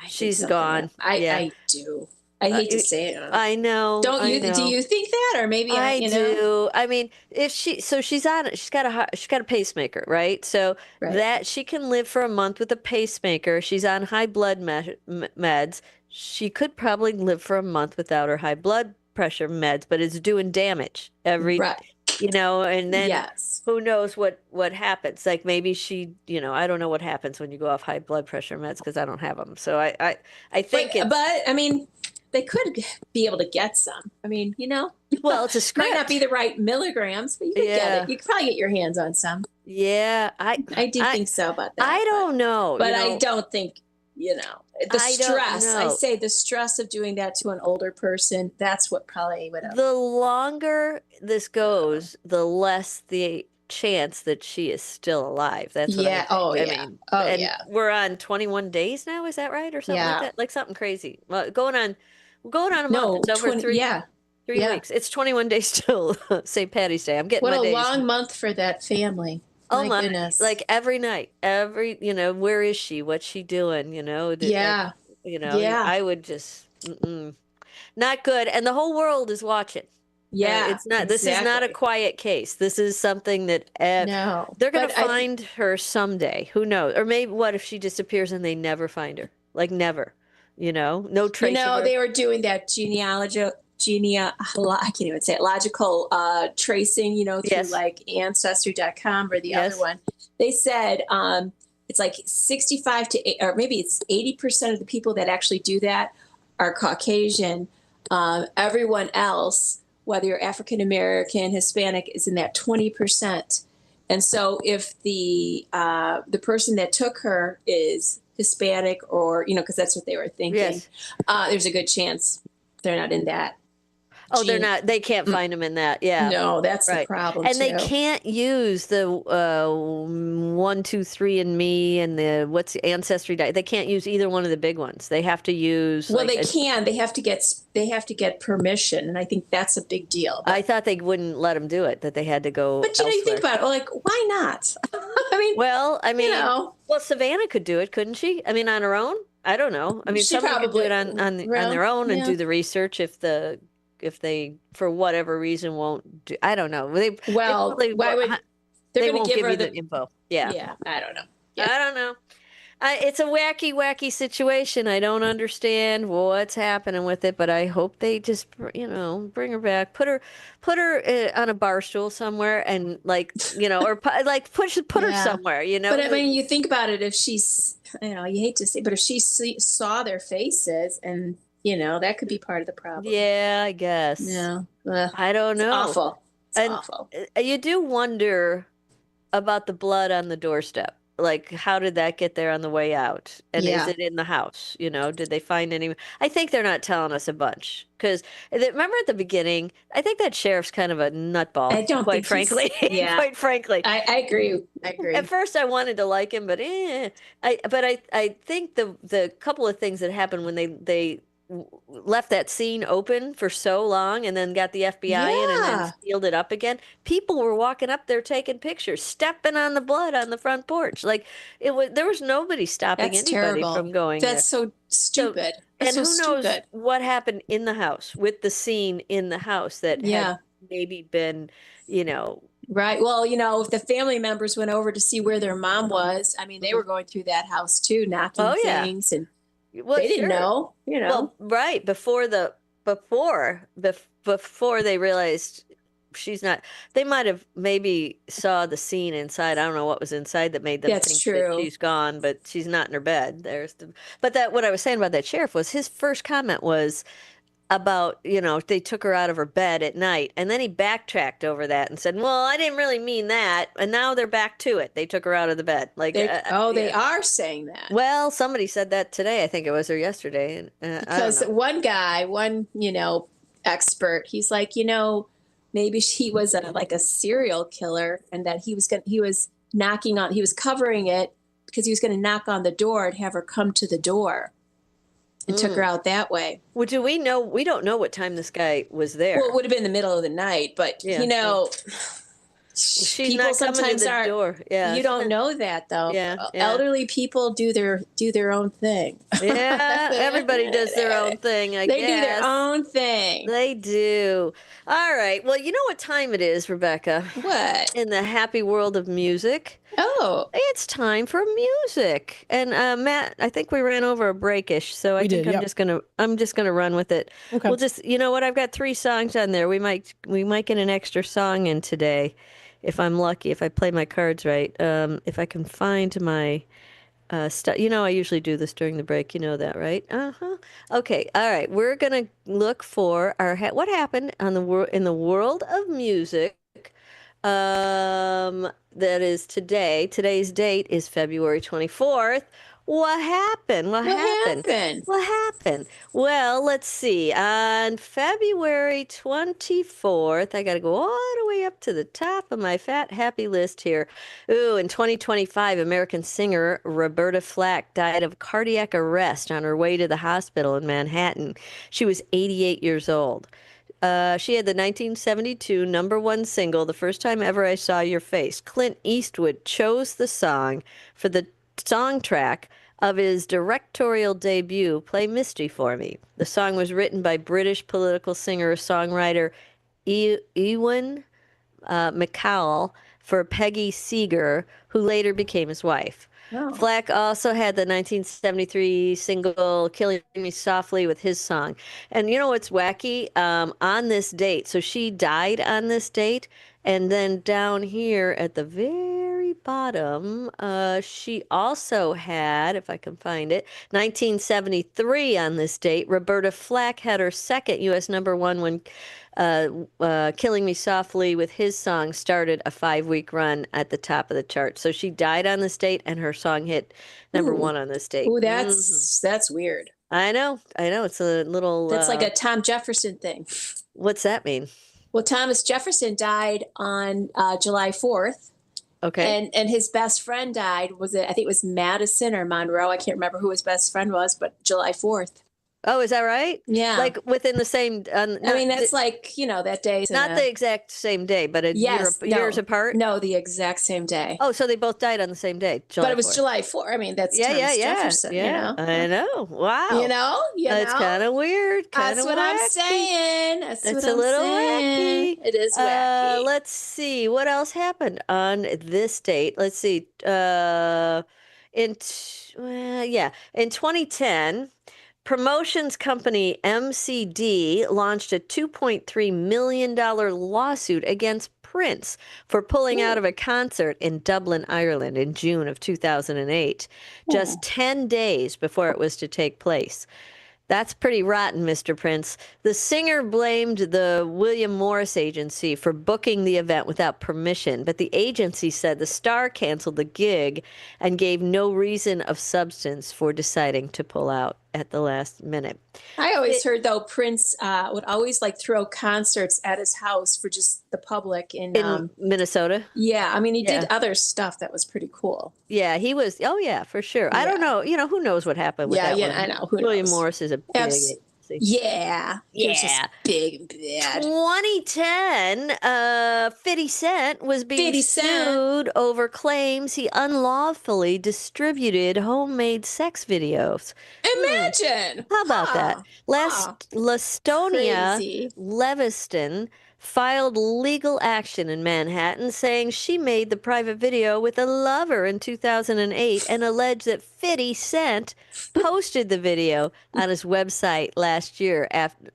She's gone. I do. I hate to say it. I know. Do you think that, or maybe I do? I mean, if she's got a pacemaker, right? So that she can live for a month with a pacemaker. She's on high blood meds. She could probably live for a month without her high blood pressure meds, but it's doing damage every. Right. And then who knows what happens? Maybe she, I don't know what happens when you go off high blood pressure meds because I don't have them. So I think but I mean, they could be able to get some. I mean, well, it's a script. Might not be the right milligrams, but you could get it. You could probably get your hands on some. Yeah, I do think so about that. I don't know, but I don't think the stress. I say the stress of doing that to an older person. That's what probably would have. The longer this goes, the less the chance that she is still alive. That's what I Yeah. think. Oh, I yeah. mean, Oh, and yeah. we're on 21 days now. Is that right, or something like Yeah. that? Like something crazy. Well, going on a month. No, It's over 20. Yeah. 3 Yeah. weeks. It's 21 days till St. Patty's Day. I'm getting What my a days. long month for that family. Oh My my, goodness. like every night, where is she? What's she doing? Yeah. Yeah. I would just, not good. And the whole world is watching. Yeah. This is not a Exactly. quiet case. This is something that No. they're going to But find her someday. Who knows? Or maybe what if she disappears and they never find her? Like never, no trace of her. they were doing that I can't even say it, logical tracing, through Yes. like ancestry.com or the Yes. other one. They said it's like 65 to 8, or maybe it's 80% of the people that actually do that are Caucasian. Everyone else, whether you're African American, Hispanic, is in that 20%. And so if the person that took her is Hispanic, or because that's what they were thinking, Yes. there's a good chance they're not in that. Oh, they're not. They can't find them in that. Yeah. No, that's the Right. problem. And they too. can't use the 123andMe and the what's the Ancestry. They can't use either one of the big ones. They have to use. Well, they can. They have to get permission, and I think that's a big deal. I thought they wouldn't let them do it. That they had to go. But you think about it, like, why not? Well, Savannah could do it, couldn't she? I mean, on her own. I don't know. I mean, She somebody could do probably- it on their own and yeah. do the research if they for whatever reason won't do. I don't know. They Why would they they're going won't to give her you the the info? Yeah. Yeah, I don't know. I don't know. It's a wacky situation. I don't understand what's happening with it, but I hope they just, bring her back, put her on a bar stool somewhere, and or put her Yeah. somewhere. But I mean, you think about it. If she's, you hate to say, but if she saw their faces, and that could be part of the problem. Yeah, I guess. Yeah. I don't know. It's awful. It's And awful. You do wonder about the blood on the doorstep. Like, how did that get there on the way out? And Yeah. is it in the house? Did they find any? I think they're not telling us a bunch because remember at the beginting, I think that sheriff's kind of a nutball. I don't quite think he's- frankly. yeah. Quite frankly. I agree. At first, I wanted to like him, but I think the couple of things that happened when they left that scene open for so long and then got the FBI in and then Yeah. sealed it up again. People were walking up there taking pictures, stepping on the blood on the front porch. Like there was nobody stopping That's anybody terrible. from going That's there. so stupid. And That's so who knows stupid. what happened in the house with the scene in the house that Yeah. had maybe been, Right. Well, if the family members went over to see where their mom was, I mean, they were going through that house too, knocking Oh, yeah. things, and Well, they didn't sure. know. Well, right before they realized she's not. They might have maybe saw the scene inside. I don't know what was inside that made them That's think true. that she's gone, but she's not in her bed. But what I was saying about that sheriff was his first comment was about they took her out of her bed at night, and then he backtracked over that and said, well, I didn't really mean that, and now they're back to it. They took her out of the bed. they yeah. are saying that. Well, somebody said that today. I think it was or yesterday. And I don't Because know. one expert, he's like, maybe he was like a serial killer, and that he was covering it because he was going to knock on the door and have her come to the door, and took her out that way. Well, do we know? We don't know what time this guy was there. Well, it would have been the middle of the night, but Yeah. She's people not coming to sometimes the aren't. door. Yeah, You don't know that though. Yeah, yeah. Elderly people do their own thing. Yeah, everybody does their own thing. I They guess do their own thing. They do. All right. Well, you know what time it is, Rebecca? What? In the happy world of music. Oh, it's time for music. And Matt, I think we ran over a breakish, so I think I'm just gonna run with it. Okay. We'll just, you know what? I've got 3 songs on there. We might get an extra song in today, if I'm lucky, if I play my cards right. If I can find my stuff. I usually do this during the break. You know that, right? Okay. All right. We're gonna look for what happened on in the world of music That is today. Today's date is February 24th. What happened? What happened? What happened? Well, let's see. On February 24th, I got to go all the way up to the top of my fat, happy list here. Ooh, in 2025, American singer Roberta Flack died of cardiac arrest on her way to the hospital in Manhattan. She was 88 years old. She had the 1972 #1 single, The First Time Ever I Saw Your Face. Clint Eastwood chose the song for the song track of his directorial debut, Play Misty for Me. The song was written by British political singer-songwriter Ewan McCall for Peggy Seeger, who later became his wife. Oh. Flack also had the 1973 single Killing Me Softly with his song. And you know what's wacky? On this date, so she died on this date, and then down here at the very bottom, she also had, if I can find it, 1973 on this date. Roberta Flack had her second U.S. #1 when Killing Me Softly with his song started a 5-week run at the top of the chart. So she died on this date, and her song hit #1 on this date. Ooh, that's weird. I know. It's a little... That's like a Tom Jefferson thing. What's that mean? Well, Thomas Jefferson died on July 4th. Okay. And his best friend died, I think it was Madison or Monroe. I can't remember who his best friend was, but July 4th. Oh, is that right? Yeah. Like within the same... I mean, that's that day. Not the exact same day, but years apart? No, the exact same day. Oh, so they both died on the same day, July But it was 4th. July 4th. I mean, that's Thomas Jefferson, you know? I know. Wow. You know? It's kind of weird. That's what I'm saying. It's a little wacky. It is wacky. Let's see. What else happened on this date? Let's see. In 2010... promotions company MCD launched a $2.3 million lawsuit against Prince for pulling out of a concert in Dublin, Ireland in June of 2008, just 10 days before it was to take place. That's pretty rotten, Mr. Prince. The singer blamed the William Morris Agency for booking the event without permission, but the agency said the star canceled the gig and gave no reason of substance for deciding to pull out at the last minute. I always heard, though, Prince would always throw concerts at his house for just the public in Minnesota. Yeah, I mean, he did other stuff that was pretty cool. Yeah, he was. Oh, yeah, for sure. Yeah. I don't know. Who knows what happened with that one. Yeah, I know. Who William knows? Morris is a big... Yeah. He was just big and bad. 2010, 50 Cent was being sued over claims he unlawfully distributed homemade sex videos. Imagine. How about that? Lastonia Leviston filed legal action in Manhattan saying she made the private video with a lover in 2008 and alleged that 50 Cent posted the video on his website last year.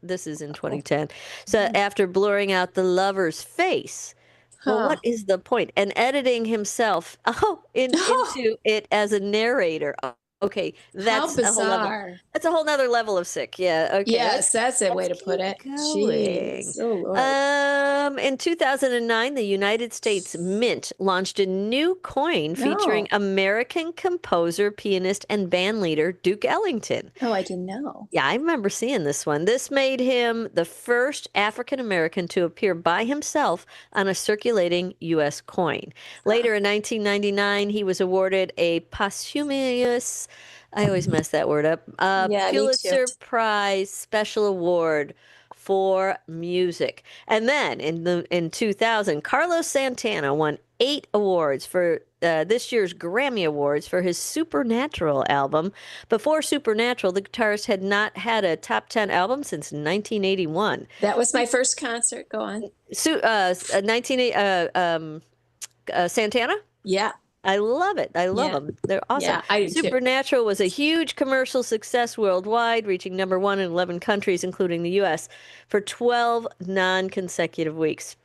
This is in 2010. So after blurring out the lover's face. Well, what is the point? And editing himself into it as a narrator. Okay, that's a whole nother level of sick. Yeah. Okay. Yes, that's a way to put it. Jeez. Oh, Lord. In 2009, the United States Mint launched a new coin featuring American composer, pianist, and bandleader Duke Ellington. Oh, I didn't know. Yeah, I remember seeing this one. This made him the first African American to appear by himself on a circulating U.S. coin. Later in 1999, he was awarded a posthumous, I always mess that word up, Pulitzer Prize Special Award for music. And then in 2000, Carlos Santana won 8 awards for this year's Grammy Awards for his Supernatural album. Before Supernatural, the guitarist had not had a top 10 album since 1981. That was my first concert. Go on. Santana? Yeah. I love it. I love them. They're awesome. Yeah, I do Supernatural was a huge commercial success worldwide, reaching #1 in 11 countries, including the U.S., for 12 non-consecutive weeks.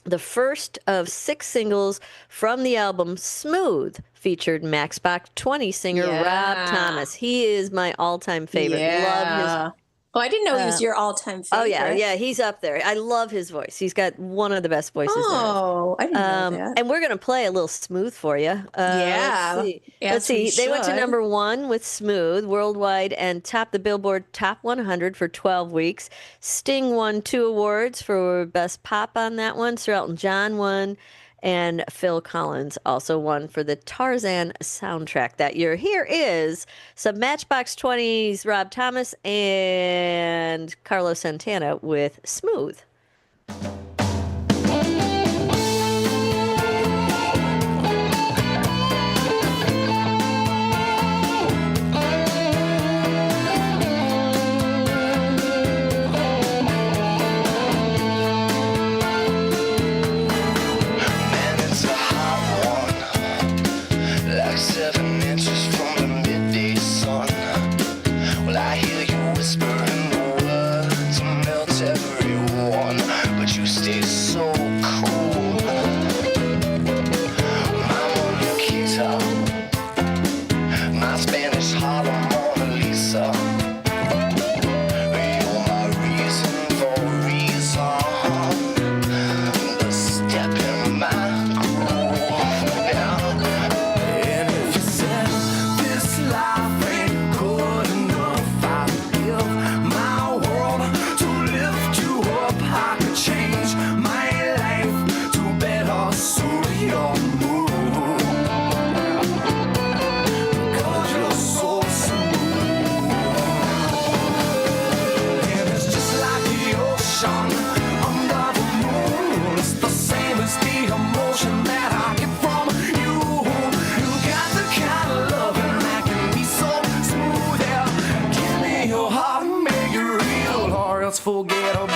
The first of 6 singles from the album Smooth featured Matchbox 20 singer Rob Thomas. He is my all-time favorite. Love his Oh, I didn't know he was your all-time favorite. Oh, yeah, he's up there. I love his voice. He's got one of the best voices there. Oh, I didn't know that. And we're going to play a little Smooth for you. Yeah, Let's see. They went to number 1 with Smooth worldwide and topped the Billboard Top 100 for 12 weeks. Sting won 2 awards for Best Pop on that one. Sir Elton John won. And Phil Collins also won for the Tarzan soundtrack that year. Here is some Matchbox 20s, Rob Thomas and Carlos Santana with Smooth. Forget about it.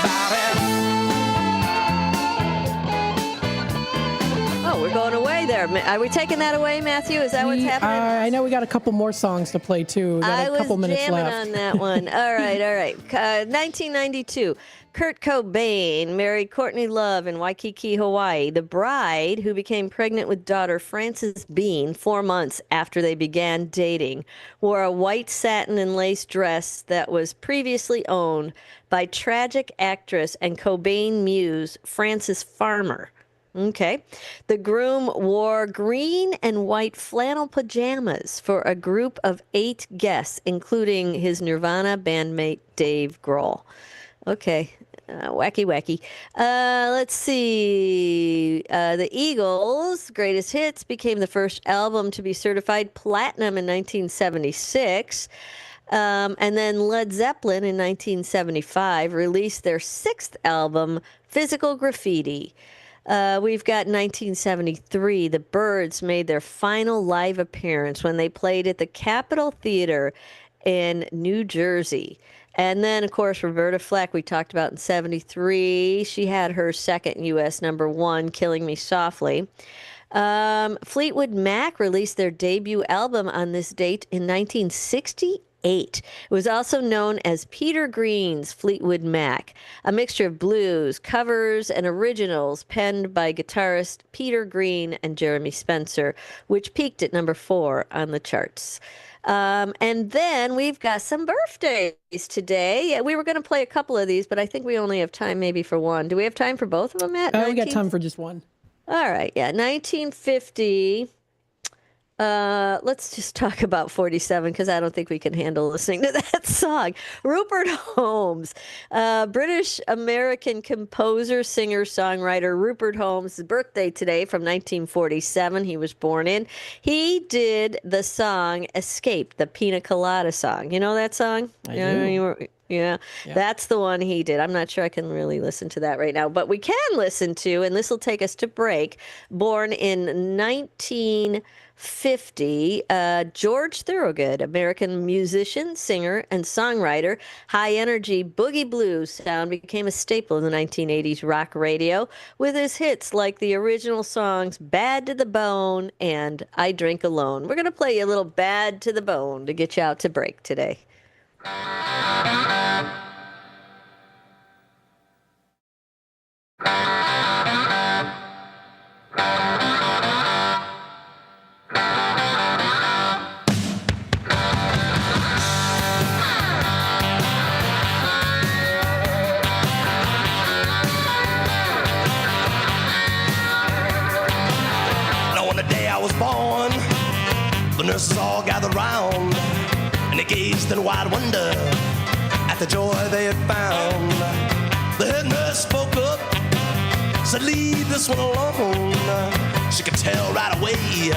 Oh, we're going away there. Are we taking that away, Matthew? Is that what's happening? I know we got a couple more songs to play, too. We got a couple minutes left. I was jamming on that one. All right. 1992. Kurt Cobain married Courtney Love in Waikiki, Hawaii. The bride, who became pregnant with daughter Frances Bean 4 months after they began dating, wore a white satin and lace dress that was previously owned by tragic actress and Cobain muse Frances Farmer. Okay. The groom wore green and white flannel pajamas for a group of 8 guests, including his Nirvana bandmate Dave Grohl. Okay. Wacky. Let's see. The Eagles' Greatest Hits became the first album to be certified platinum in 1976. And then Led Zeppelin in 1975 released their 6th album, Physical Graffiti. We've got 1973. The Byrds made their final live appearance when they played at the Capitol Theater in New Jersey. And then, of course, Roberta Flack, we talked about in 73. She had her second U.S. number 1, Killing Me Softly. Fleetwood Mac released their debut album on this date in 1968. It was also known as Peter Green's Fleetwood Mac, a mixture of blues, covers, and originals penned by guitarist Peter Green and Jeremy Spencer, which peaked at number 4 on the charts. And then we've got some birthdays today. Yeah, we were going to play a couple of these, but I think we only have time maybe for one. Do we have time for both of them, Matt? We got time for just one. All right, yeah. 1950. Let's just talk about 47 because I don't think we can handle listening to that song. Rupert Holmes, British-American composer, singer, songwriter Rupert Holmes' birthday today from 1947. He was born in. He did the song Escape, the Pina Colada song. You know that song? I do. Yeah, that's the one he did. I'm not sure I can really listen to that right now, but we can listen to, and this will take us to break, born in 1950, George Thorogood, American musician, singer, and songwriter. High-energy boogie blues sound became a staple in the 1980s rock radio with his hits like the original songs Bad to the Bone and I Drink Alone. We're going to play you a little Bad to the Bone to get you out to break today. and they gazed in wide wonder at the joy they had found. The head nurse spoke up, said, leave this one alone. She could tell right away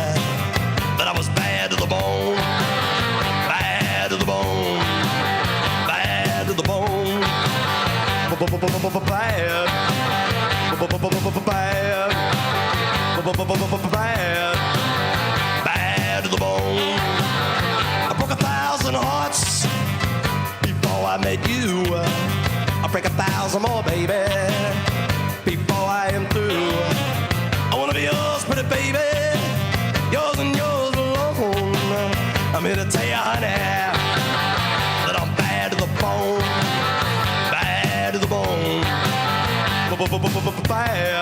that I was bad to the bone. Bad to the bone. Bad to the bone. Bad. Bad. Bad to the bone. I broke 1,000 hearts before I met you. I'll break 1,000 more, baby, before I am through. I wanna be yours, pretty baby, yours and yours alone. I'm here to tell you, honey, that I'm bad to the bone. Bad to the bone. Bad.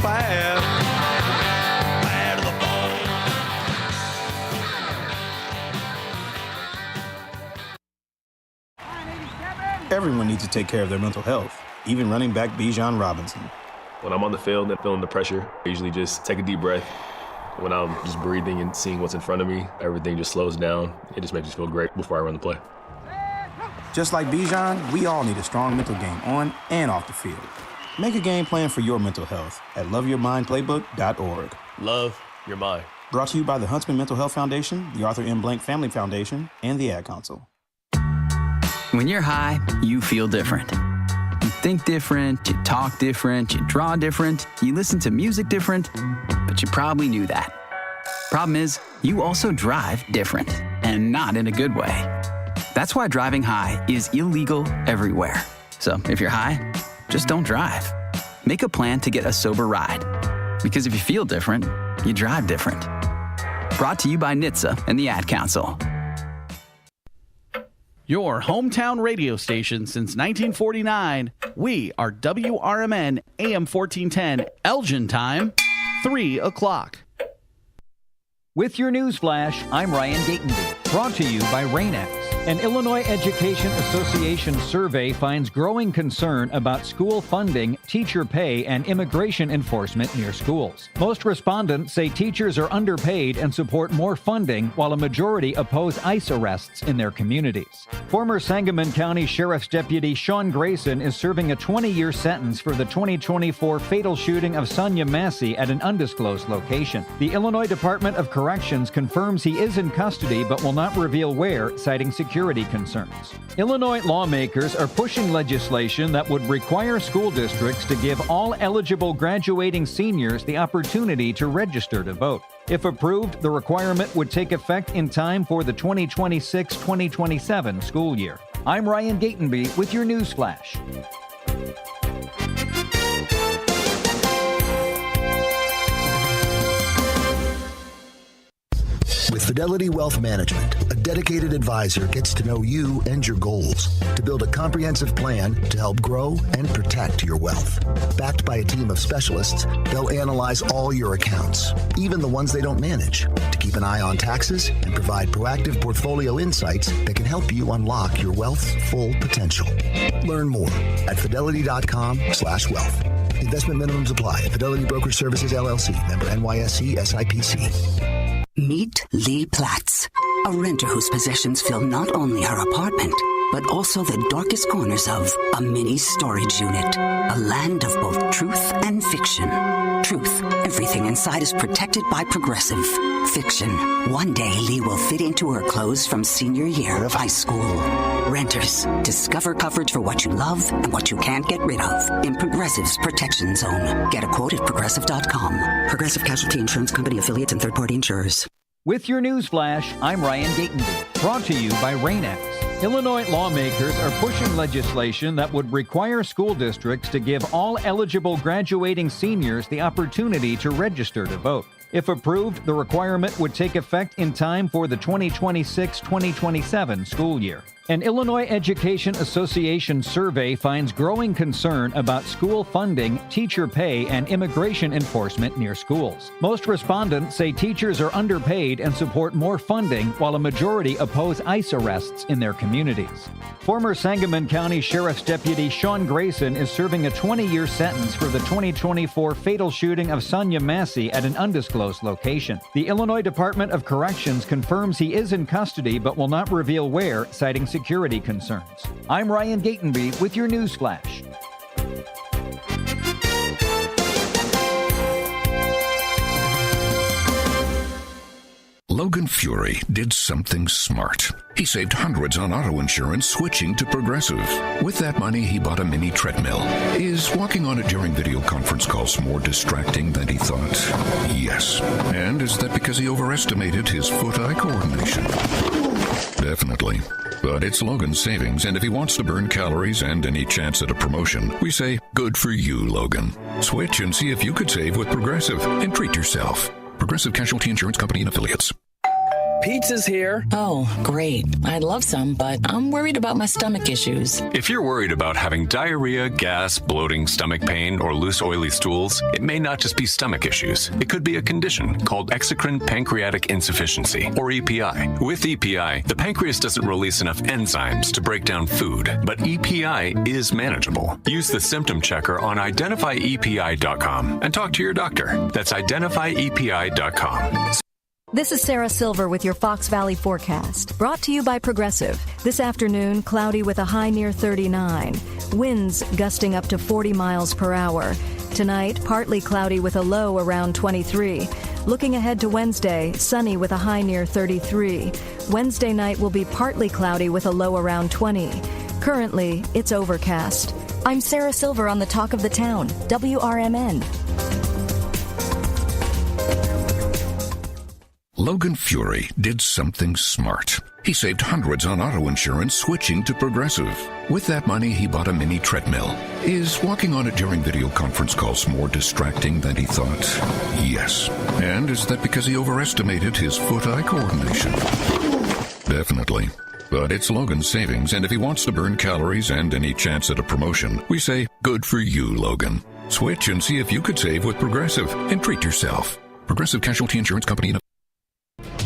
Bad. Bad to the bone. Everyone needs to take care of their mental health, even running back Bijan Robinson. When I'm on the field and feeling the pressure, I usually just take a deep breath. When I'm just breathing and seeing what's in front of me, everything just slows down. It just makes me feel great before I run the play. Just like Bijan, we all need a strong mental game on and off the field. Make a game plan for your mental health at loveyourmindplaybook.org. Love your mind. Brought to you by the Huntsman Mental Health Foundation, the Arthur M. Blank Family Foundation, and the Ad Council. When you're high, you feel different. You think different, you talk different, you draw different, you listen to music different, but you probably knew that. Problem is, you also drive different, and not in a good way. That's why driving high is illegal everywhere. So if you're high, just don't drive. Make a plan to get a sober ride. Because if you feel different, you drive different. Brought to you by NHTSA and the Ad Council. Your hometown radio station since 1949. We are WRMN AM 1410, Elgin time, 3 o'clock. With your news flash, I'm Ryan Gatenby. Brought to you by Rain-X. An Illinois Education Association survey finds growing concern about school funding, teacher pay, and immigration enforcement near schools. Most respondents say teachers are underpaid and support more funding, while a majority oppose ICE arrests in their communities. Former Sangamon County Sheriff's Deputy Sean Grayson is serving a 20-year sentence for the 2024 fatal shooting of Sonia Massey at an undisclosed location. The Illinois Department of Corrections confirms he is in custody but will not reveal where, citing security concerns. Illinois lawmakers are pushing legislation that would require school districts to give all eligible graduating seniors the opportunity to register to vote. If approved, the requirement would take effect in time for the 2026-2027 school year. I'm Ryan Gatenby with your news flash. With Fidelity Wealth Management, a dedicated advisor gets to know you and your goals to build a comprehensive plan to help grow and protect your wealth. Backed by a team of specialists, they'll analyze all your accounts, even the ones they don't manage, to keep an eye on taxes and provide proactive portfolio insights that can help you unlock your wealth's full potential. Learn more at fidelity.com/wealth. Investment minimums apply. Fidelity Brokerage Services, LLC. Member NYSE SIPC. Meet Lee Platts, a renter whose possessions fill not only her apartment, but also the darkest corners of a mini storage unit. A land of both truth and fiction. Truth, everything inside is protected by Progressive. Fiction, one day Lee will fit into her clothes from senior year of high school. Renters, discover coverage for what you love and what you can't get rid of in Progressive's Protection Zone. Get a quote at Progressive.com. Progressive Casualty Insurance Company affiliates and third-party insurers. With your news flash, I'm Ryan Gatenby. Brought to you by Rain-X. Illinois lawmakers are pushing legislation that would require school districts to give all eligible graduating seniors the opportunity to register to vote. If approved, the requirement would take effect in time for the 2026-2027 school year. An Illinois Education Association survey finds growing concern about school funding, teacher pay, and immigration enforcement near schools. Most respondents say teachers are underpaid and support more funding, while a majority oppose ICE arrests in their communities. Former Sangamon County Sheriff's Deputy Sean Grayson is serving a 20-year sentence for the 2024 fatal shooting of Sonia Massey at an undisclosed location. The Illinois Department of Corrections confirms he is in custody but will not reveal where, citing security concerns. I'm Ryan Gatenby with your news flash. Logan Fury did something smart. He saved hundreds on auto insurance switching to Progressive. With that money, he bought a mini treadmill. Is walking on it during video conference calls more distracting than he thought? Yes. And is that because he overestimated his foot-eye coordination? Definitely. But it's Logan's savings, and if he wants to burn calories and any chance at a promotion, we say, good for you, Logan. Switch and see if you could save with Progressive and treat yourself. Progressive Casualty Insurance Company and Affiliates. Pizza's here. Oh, great. I'd love some, but I'm worried about my stomach issues. If you're worried about having diarrhea, gas, bloating, stomach pain, or loose oily stools, it may not just be stomach issues. It could be a condition called exocrine pancreatic insufficiency, or EPI. With EPI, the pancreas doesn't release enough enzymes to break down food, but EPI is manageable. Use the symptom checker on identifyepi.com and talk to your doctor. That's identifyepi.com. This is Sarah Silver with your Fox Valley forecast, brought to you by Progressive. This afternoon, cloudy with a high near 39. Winds gusting up to 40 miles per hour. Tonight, partly cloudy with a low around 23. Looking ahead to Wednesday, sunny with a high near 33. Wednesday night will be partly cloudy with a low around 20. Currently, it's overcast. I'm Sarah Silver on the Talk of the Town, WRMN. Logan Fury did something smart. He saved hundreds on auto insurance switching to Progressive. With that money, he bought a mini treadmill. Is walking on it during video conference calls more distracting than he thought? Yes. And is that because he overestimated his foot-eye coordination? Definitely. But it's Logan's savings, and if he wants to burn calories and any chance at a promotion, we say, good for you, Logan. Switch and see if you could save with Progressive and treat yourself. Progressive Casualty Insurance Company.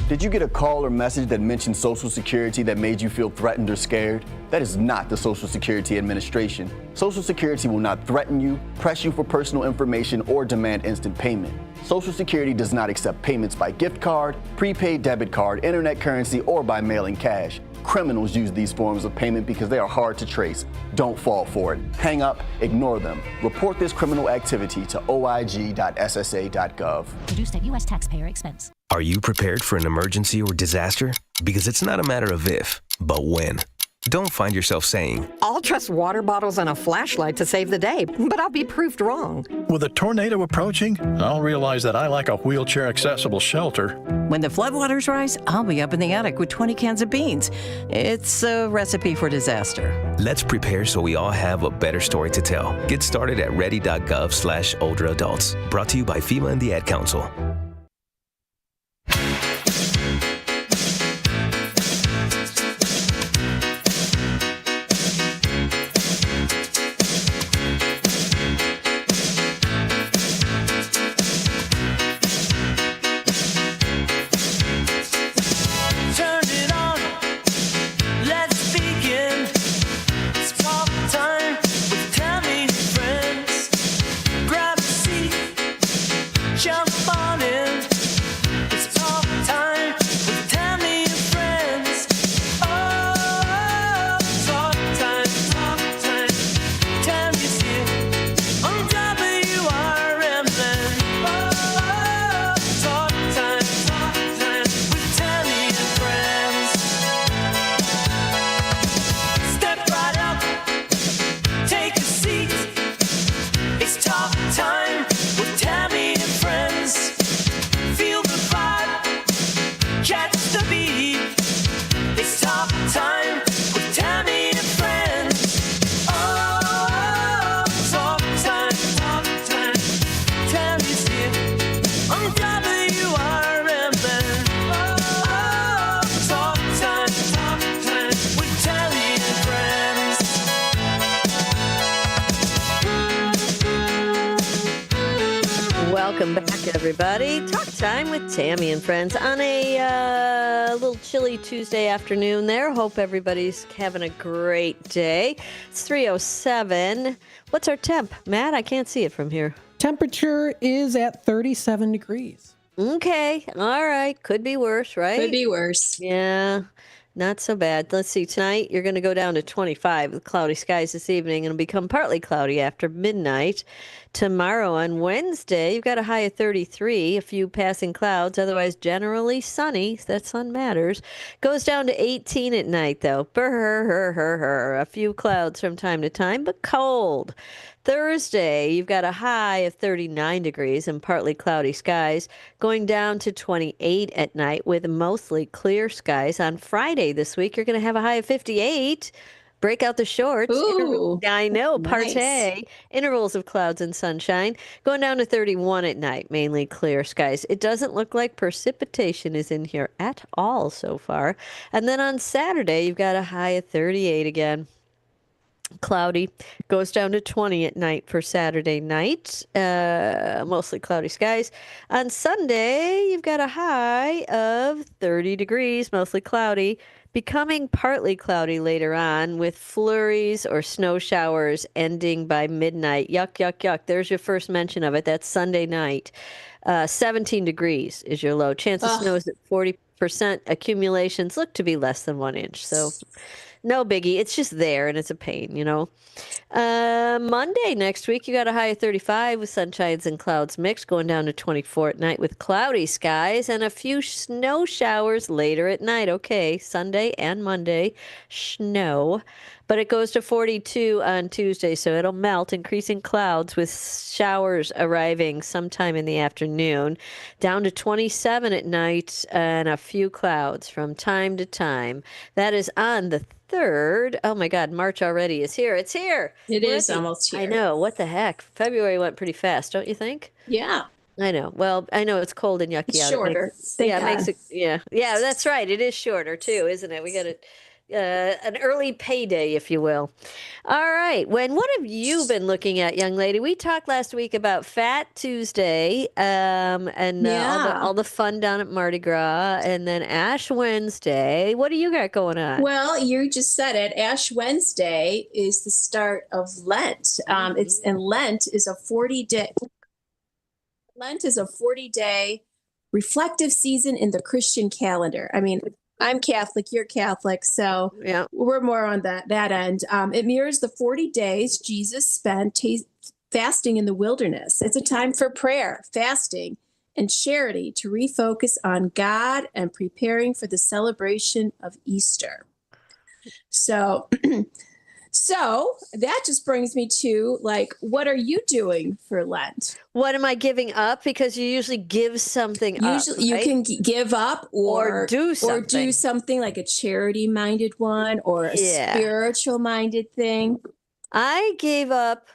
Did you get a call or message that mentioned Social Security that made you feel threatened or scared? That is not the Social Security Administration. Social Security will not threaten you, press you for personal information, or demand instant payment. Social Security does not accept payments by gift card, prepaid debit card, internet currency, or by mailing cash. Criminals use these forms of payment because they are hard to trace. Don't fall for it. Hang up, ignore them. Report this criminal activity to oig.ssa.gov. Produced at U.S. taxpayer expense. Are you prepared for an emergency or disaster? Because it's not a matter of if, but when. Don't find yourself saying, I'll trust water bottles and a flashlight to save the day, but I'll be proved wrong. With a tornado approaching, I'll realize that I lack a wheelchair-accessible shelter. When the floodwaters rise, I'll be up in the attic with 20 cans of beans. It's a recipe for disaster. Let's prepare so we all have a better story to tell. Get started at ready.gov/older adults. Brought to you by FEMA and the Ad Council. Jump on in. everybody. Talk time with Tami and friends on a little chilly Tuesday afternoon there. Hope everybody's having a great day. It's 3:07. What's our temp? Matt, I can't see it from here. Temperature is at 37 degrees. Okay. All right. Could be worse, right? Could be worse. Yeah. Not so bad. Let's see. Tonight, you're going to go down to 25 with cloudy skies this evening. It'll become partly cloudy after midnight. Tomorrow on Wednesday, you've got a high of 33, a few passing clouds, otherwise generally sunny. That sun matters. Goes down to 18 at night, though. A few clouds from time to time, but cold. Thursday, you've got a high of 39 degrees and partly cloudy skies, going down to 28 at night with mostly clear skies. On Friday this week, you're going to have a high of 58. Break out the shorts. Ooh, I know, nice. partay. Intervals of clouds and sunshine. Going down to 31 at night, mainly clear skies. It doesn't look like precipitation is in here at all so far. And then on Saturday, you've got a high of 38 again. Cloudy. Goes down to 20 at night for Saturday night. Mostly cloudy skies. On Sunday, you've got a high of 30 degrees, mostly cloudy, becoming partly cloudy later on with flurries or snow showers ending by midnight. Yuck, yuck, yuck. There's your first mention of it. That's Sunday night. 17 degrees is your low. Chance of snow is at 40%. Accumulations look to be less than 1 inch. So no biggie. It's just there, and it's a pain, you know. Monday next week, you got a high of 35 with sunshines and clouds mixed, going down to 24 at night with cloudy skies and a few snow showers later at night. Okay, Sunday and Monday, snow. But it goes to 42 on Tuesday, so it'll melt, increasing clouds with showers arriving sometime in the afternoon. Down to 27 at night and a few clouds from time to time. That is on the 3rd. Oh my God, March already is here. It's here. It is almost here. I know. What the heck? February went pretty fast, don't you think? Yeah. I know. Well, I know it's cold and yucky It's out. shorter. It makes it. Yeah, that's right. It is shorter too, isn't it? We got an early payday, if you will. All right. What have you been looking at, young lady? We talked last week about Fat Tuesday and all the fun down at Mardi Gras, and then Ash Wednesday. What do you got going on? Well, you just said it. Ash Wednesday is the start of Lent. Lent is a 40-day. Lent is a 40-day reflective season in the Christian calendar. I mean, I'm Catholic, you're Catholic, so we're more on that end. It mirrors the 40 days Jesus spent fasting in the wilderness. It's a time for prayer, fasting, and charity to refocus on God and preparing for the celebration of Easter. So that just brings me to, what are you doing for Lent? What am I giving up? Because you usually give something up. Usually you can give up or do something. Or do something like a charity-minded one or a spiritual-minded thing. I gave up.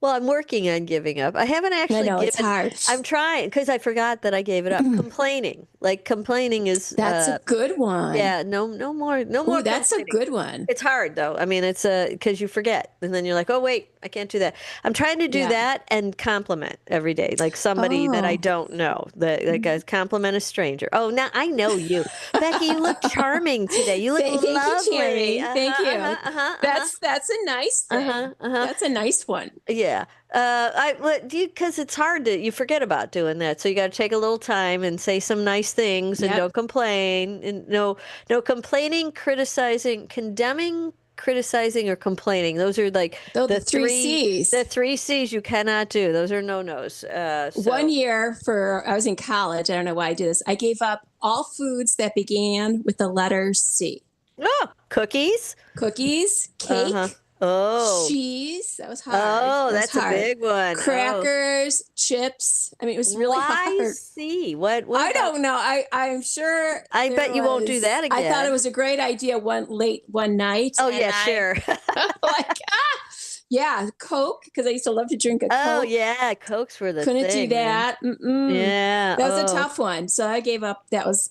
Well, I'm working on giving up. I haven't actually given. It's hard. I'm trying because I forgot that I gave it up. Complaining. Complaining is. That's a good one. Yeah. No more. That's a good one. It's hard though. I mean, it's because you forget, and then you're like, oh wait, I can't do that. I'm trying to do that and compliment every day, like somebody that I don't know. I compliment a stranger. Oh, now I know you, Becky. You look charming today. You look lovely. Thank you. That's a nice thing. That's a nice one. Yeah. Because it's hard you forget about doing that. So you got to take a little time and say some nice things and don't complain. And no complaining, criticizing, condemning, criticizing, or complaining. Those are the 3 C's. The 3 C's you cannot do. Those are no-nos. 1 year I was in college. I don't know why I did this. I gave up all foods that began with the letter C. Oh, cookies, cake. Oh, cheese. That was hard. Oh, that's a big one. Crackers, chips. I mean, it was really hard. See what? I don't know. I'm sure. I bet you won't do that again. I thought it was a great idea one night. Oh yeah, sure. Yeah, Coke, because I used to love to drink a Coke. Oh yeah, Cokes were the Couldn't thing, do that. Yeah, that was a tough one. So I gave up. That was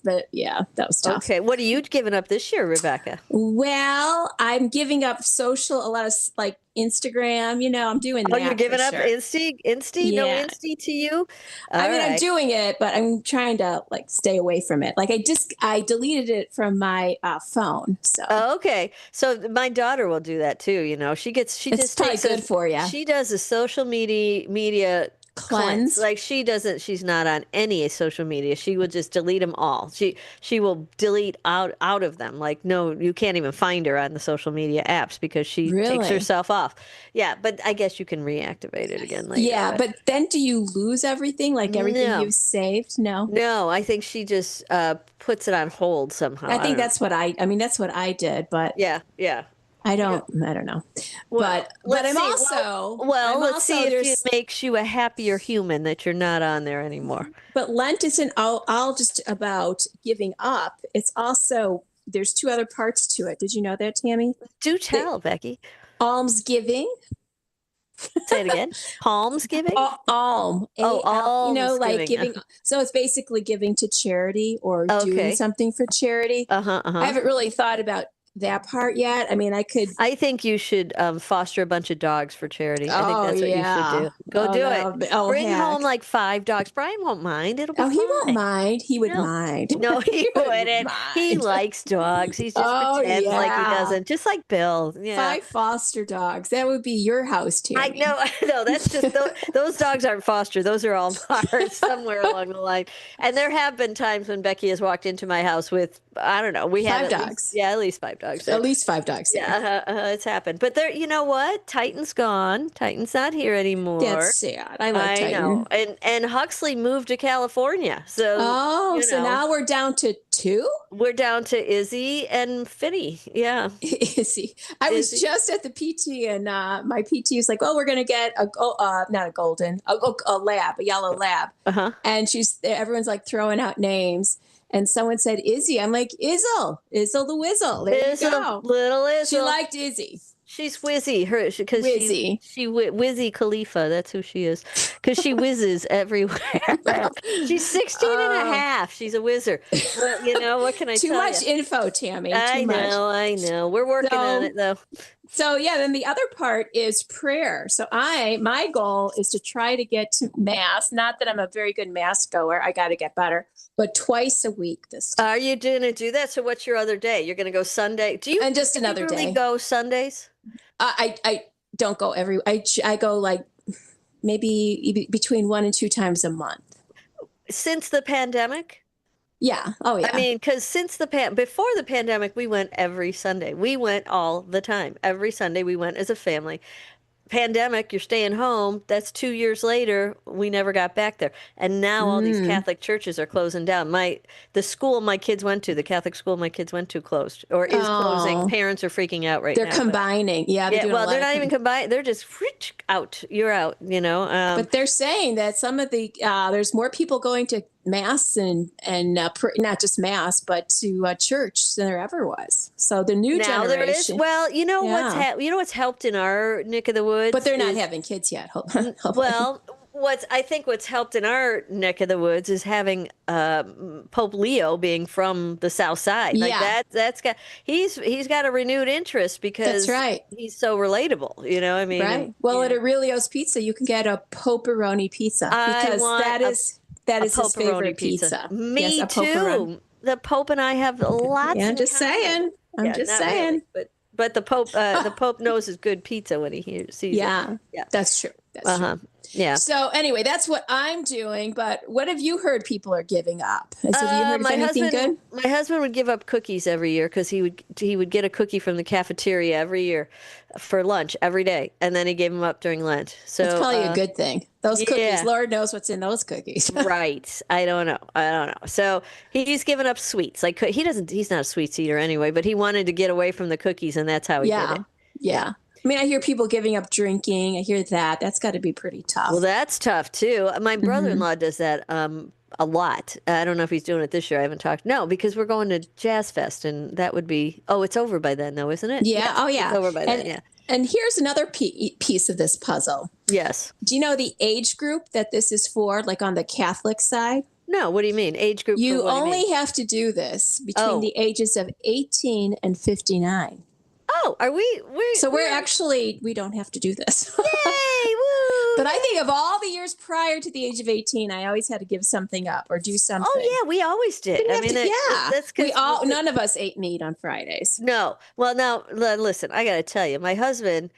tough. Okay, what are you giving up this year, Rebecca? Well, I'm giving up social, a lot of like Instagram. I'm doing that. Oh, you're giving up sure. Insta? No Yeah. Insta to you? I'm doing it, but I'm trying to like stay away from it. Like I deleted it from my phone. So okay. So my daughter will do that too. It's just probably takes good for you. She does a social media cleanse. Like she's not on any social media. She will just delete them all. She will delete out of them. Like, no, you can't even find her on the social media apps because she takes herself off. Yeah, but I guess you can reactivate it again later. Yeah, but then do you lose everything? Like everything you've saved? No, I think she just puts it on hold somehow. I think that's what I did, but yeah. I don't know. Well, but I'm also let's see if it makes you a happier human that you're not on there anymore. But Lent isn't all just about giving up. It's also there's two other parts to it. Did you know that, Tammy? Do tell, Becky. Almsgiving. Say it again. Almsgiving? Alm. Almsgiving. Like giving. So it's basically giving to charity or doing something for charity. I haven't really thought about that part yet. I mean, I think you should foster a bunch of dogs for charity. I think that's what you should do. Go do it. Bring home like 5 dogs. Brian won't mind. It'll be fine. He won't mind. He would mind. No, he wouldn't. He likes dogs. He just pretends like he doesn't. Just like Bill. Yeah. 5 foster dogs. That would be your house, Tammy. I know. That's just those dogs aren't foster. Those are all ours somewhere along the line. And there have been times when Becky has walked into my house with, I don't know, we have 5 dogs. At least 5 dogs. At least 5 dogs. Yeah, it's happened. But there, you know what? Titan's gone. Titan's not here anymore. That's sad. I like Titan. Know. And Huxley moved to California. So so now we're down to 2? We're down to Izzy and Finny. Yeah. Izzy. I was just at the PT and my PT was like, "Oh, we're gonna get not a golden, a lab, a yellow lab." And everyone's like throwing out names. And someone said Izzy. I'm like, Izzle the Whizzle. There you go. Little Izzle. She liked Izzy. She's Wizzy. She Wizzy Khalifa. That's who she is. Because she whizzes everywhere. She's 16 and a half. She's a whizzer. Well, what can I tell you? Too much info, Tammy. I know. We're working on it, though. So, then the other part is prayer. So my goal is to try to get to Mass. Not that I'm a very good Mass goer. I got to get better. But twice a week this time. Are you going to do that? So what's your other day? You're going to go Sunday? And just another day. Go Sundays? I don't go I go like maybe between 1 and 2 times a month. Since the pandemic? Yeah. Oh, yeah. I mean, because before the pandemic, we went every Sunday. We went all the time. Every Sunday we went as a family. Pandemic, you're staying home. That's 2 years later. We never got back there. And now all these Catholic churches are closing down. The school my kids went to, the Catholic school my kids went to closed or is closing. Parents are freaking out right now. They're combining. They're not even combining. They're just out. You're out, but they're saying that some of the, there's more people going to Mass and not just Mass, but to church than there ever was. So the new generation. There is. Well, what's helped in our neck of the woods, but they're not having kids yet. Well, what's helped in our neck of the woods is having Pope Leo being from the South Side. He's got a renewed interest because he's so relatable. Right. Well, at Aurelio's Pizza, you can get a Poperoni pizza because that is his favorite pizza. Me too. The Pope and I have lots. I'm just saying. Really, but the Pope knows his good pizza when he sees it. Yeah, that's true. That's true. Yeah. So anyway, that's what I'm doing. But what have you heard people are giving up? Have you heard anything good? My husband would give up cookies every year because he would get a cookie from the cafeteria every year for lunch every day, and then he gave them up during Lent. So it's probably a good thing. Those cookies, Lord knows what's in those cookies. Right. I don't know. So he's given up sweets. Like he's not a sweets eater anyway, but he wanted to get away from the cookies, and that's how he did it. Yeah. I mean, I hear people giving up drinking. I hear that. That's got to be pretty tough. Well, that's tough, too. My brother-in-law does that a lot. I don't know if he's doing it this year. I haven't talked. No, because we're going to Jazz Fest, and that would be... Oh, it's over by then, though, isn't it? Yeah. Oh, yeah. It's over by then, yeah. And here's another piece of this puzzle. Yes. Do you know the age group that this is for, like on the Catholic side? No, what do you mean? Age group? You for what only do you mean? have to do this between the ages of 18 and 59. Oh, are we? So we don't have to do this. Yay! Woo! But I think of all the years prior to the age of 18, I always had to give something up or do something. Oh yeah, we always did. I mean, that's none of us ate meat on Fridays. No. Well, now listen, I got to tell you, my husband,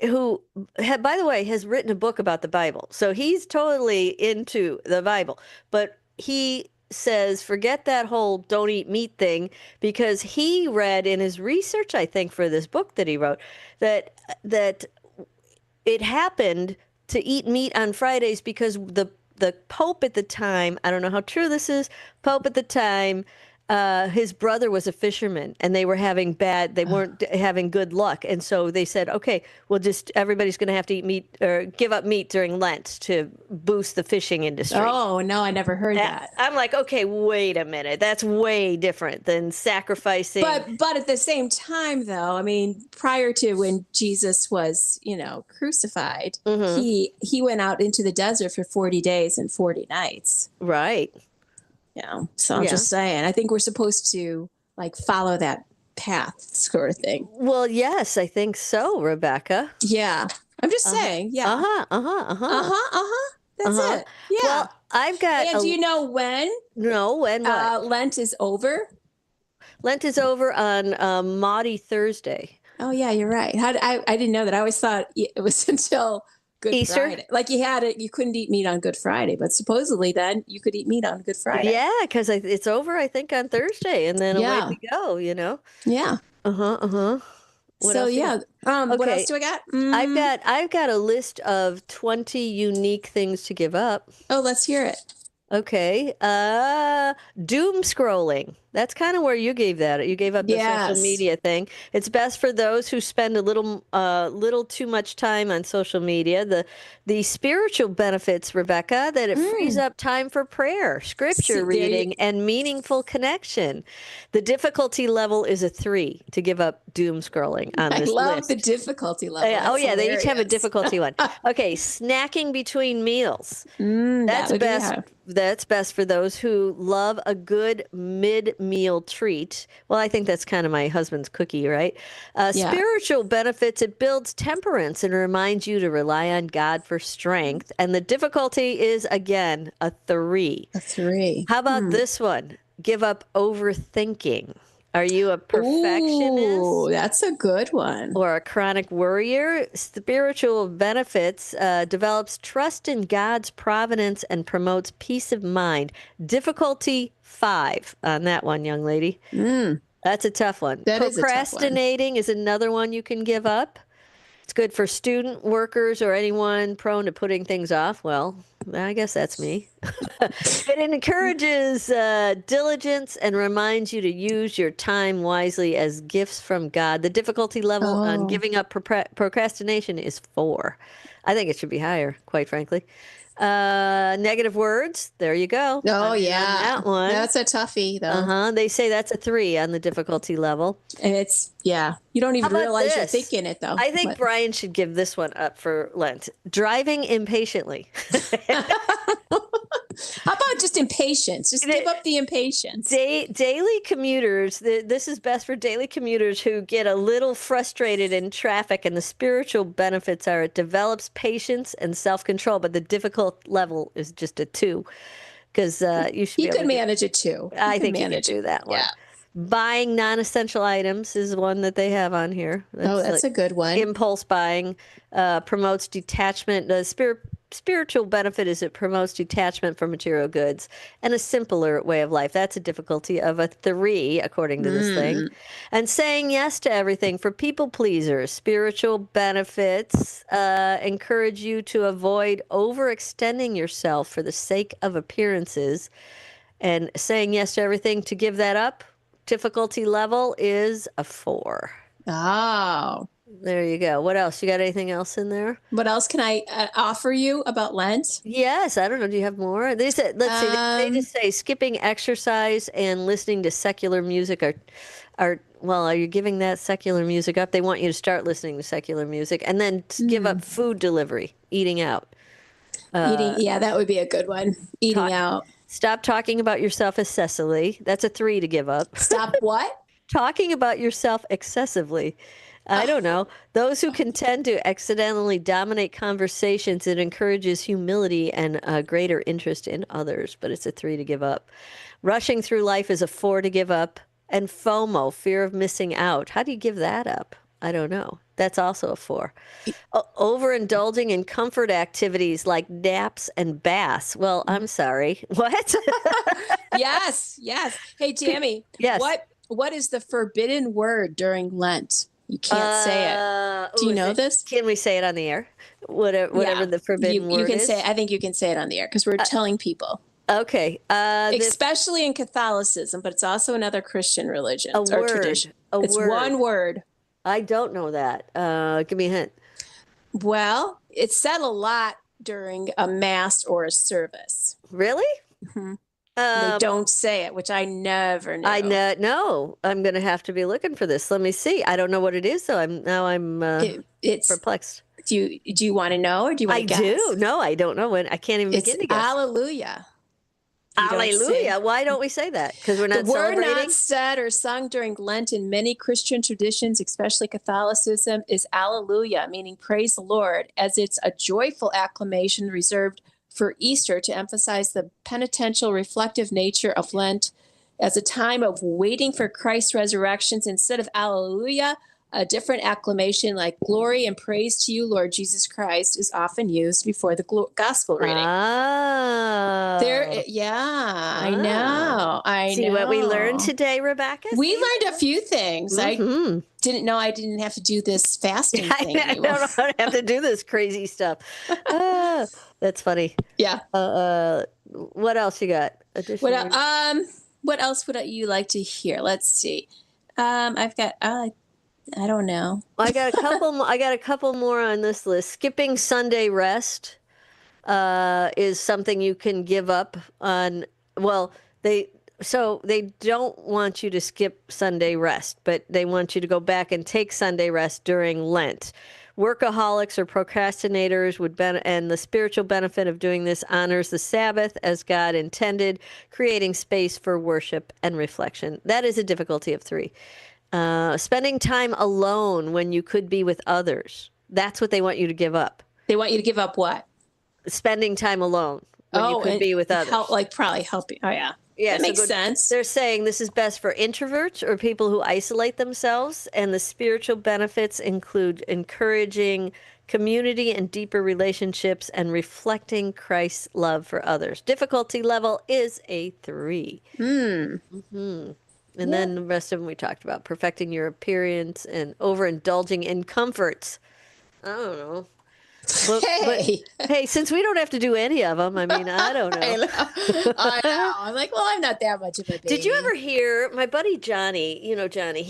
who, by the way, has written a book about the Bible, so he's totally into the Bible, but he says forget that whole don't eat meat thing, because he read in his research, I think, for this book that he wrote, that it happened to eat meat on Fridays because the Pope at the time, I don't know how true this is, Pope at the time, his brother was a fisherman, and they weren't having good luck. And so they said, okay, everybody's going to have to eat meat or give up meat during Lent to boost the fishing industry. Oh, no, I never heard that. I'm like, okay, wait a minute. That's way different than sacrificing. But at the same time, though, I mean, prior to when Jesus was, crucified, he went out into the desert for 40 days and 40 nights. Right. So I'm just saying, I think we're supposed to follow that path sort of thing. Well, yes, I think so, Rebecca. Yeah. I'm just saying. Yeah. That's it. Yeah. Well, I've got. And do you know when? No, when what? Lent is over? Lent is over on Maundy Thursday. Oh, yeah, you're right. I didn't know that. I always thought it was until Good Easter? Friday. Like you couldn't eat meat on Good Friday, but supposedly then you could eat meat on Good Friday. Yeah, because it's over, I think, on Thursday, and then away we go, Yeah. What so else yeah. What else do I got? I've got a list of 20 unique things to give up. Oh, let's hear it. Okay. Doom scrolling. That's kind of where you gave that. You gave up the social media thing. It's best for those who spend a little too much time on social media. The spiritual benefits, Rebecca, that it frees up time for prayer, scripture reading, and meaningful connection. The difficulty level is a 3 to give up doom scrolling on this list. I love the difficulty level. They each have a difficulty one. Okay, snacking between meals. That's best. That's best for those who love a good mid-meal treat. Well, I think that's kind of my husband's cookie, right? Spiritual benefits, it builds temperance and reminds you to rely on God for strength. And the difficulty is, again, a 3. A 3. How about this one? Give up overthinking. Are you a perfectionist? Ooh, that's a good one. Or a chronic worrier? Spiritual benefits develops trust in God's providence and promotes peace of mind. Difficulty 5 on that one, young lady. That's a tough one. Procrastinating is another one you can give up. It's good for student workers or anyone prone to putting things off. Well, I guess that's me. It encourages diligence and reminds you to use your time wisely as gifts from God. The difficulty level on giving up procrastination is 4. I think it should be higher, quite frankly. Negative words. There you go. Oh, yeah. That one. That's a toughie, though. They say that's a 3 on the difficulty level. And it's, you don't even realize you're thinking it, though. I think Brian should give this one up for Lent. Driving impatiently. How about just impatience? Just give up the impatience. Daily commuters, this is best for daily commuters who get a little frustrated in traffic, and the spiritual benefits are it develops patience and self-control, but the difficult level is just a 2 because you should be able to manage a 2. I think you could do that one. Yeah. Buying non-essential items is one that they have on here. That's a good one. Impulse buying promotes detachment. The spiritual benefit is it promotes detachment from material goods and a simpler way of life. That's a difficulty of a 3, according to this thing. And saying yes to everything for people pleasers. Spiritual benefits encourage you to avoid overextending yourself for the sake of appearances. And saying yes to everything, to give that up, difficulty level is a 4. Oh. There you go. What else? You got anything else in there? What else can I offer you about Lent? Yes, I don't know. Do you have more? They said, let's see. They just say skipping exercise and listening to secular music are. Well, are you giving that secular music up? They want you to start listening to secular music and then give up food delivery, eating out. Yeah, that would be a good one. Eating out. Stop talking about yourself excessively. That's a 3 to give up. Stop what? Talking about yourself excessively. I don't know. Those who can tend to accidentally dominate conversations, it encourages humility and a greater interest in others, but it's a 3 to give up. Rushing through life is a 4 to give up. And FOMO, fear of missing out. How do you give that up? I don't know. That's also a 4. Overindulging in comfort activities like naps and baths. Well, I'm sorry. What? Yes. Hey, Tami. Yes. What is the forbidden word during Lent? You can't say it. Do you know this? Can we say it on the air? Whatever the forbidden word you can is? say. I think you can say it on the air because we're telling people. Okay. Especially in Catholicism, but it's also in other Christian religions or tradition. It's one word. I don't know that. Give me a hint. Well, it's said a lot during a mass or a service. Really? Mm-hmm. They don't say it, which I never knew. No. I'm going to have to be looking for this. Let me see. I don't know what it is, so I'm it's perplexed. Do you want to know, or do you want to guess? I do. No, I don't know. I can't even begin to guess. Hallelujah. Hallelujah. Why don't we say that? Because we're not celebrating? The word celebrating? not said or sung during Lent in many Christian traditions, especially Catholicism, is Alleluia, meaning praise the Lord, as it's a joyful acclamation reserved for Easter to emphasize the penitential, reflective nature of Lent as a time of waiting for Christ's resurrections. Instead of Alleluia, a different acclamation like glory and praise to you, Lord Jesus Christ, is often used before the gospel reading. Oh. I know. See what we learned today, Rebecca? We learned a few things. Mm-hmm. I didn't know I didn't have to do this fasting thing I anymore. don't have to do this crazy stuff. That's funny. Yeah. What else you got? What else would you like to hear? Let's see. I've got. I don't know. I got a couple. I got a couple more on this list. Skipping Sunday rest is something you can give up on. Well, they don't want you to skip Sunday rest, but they want you to go back and take Sunday rest during Lent. Workaholics or procrastinators and the spiritual benefit of doing this honors the Sabbath as God intended, creating space for worship and reflection. That is a difficulty of 3. Spending time alone when you could be with others. That's what they want you to give up. They want you to give up what? Spending time alone when you could be with others. Probably helping. Oh, yeah. Yeah, that makes sense. They're saying this is best for introverts or people who isolate themselves, and the spiritual benefits include encouraging community and deeper relationships and reflecting Christ's love for others. Difficulty level is a 3. Mm-hmm. And then the rest of them we talked about. Perfecting your appearance and overindulging in comforts. I don't know. But hey, since we don't have to do any of them, I mean, I don't know. I know. I'm like, well, I'm not that much of a baby. Did you ever hear my buddy Johnny? You know Johnny.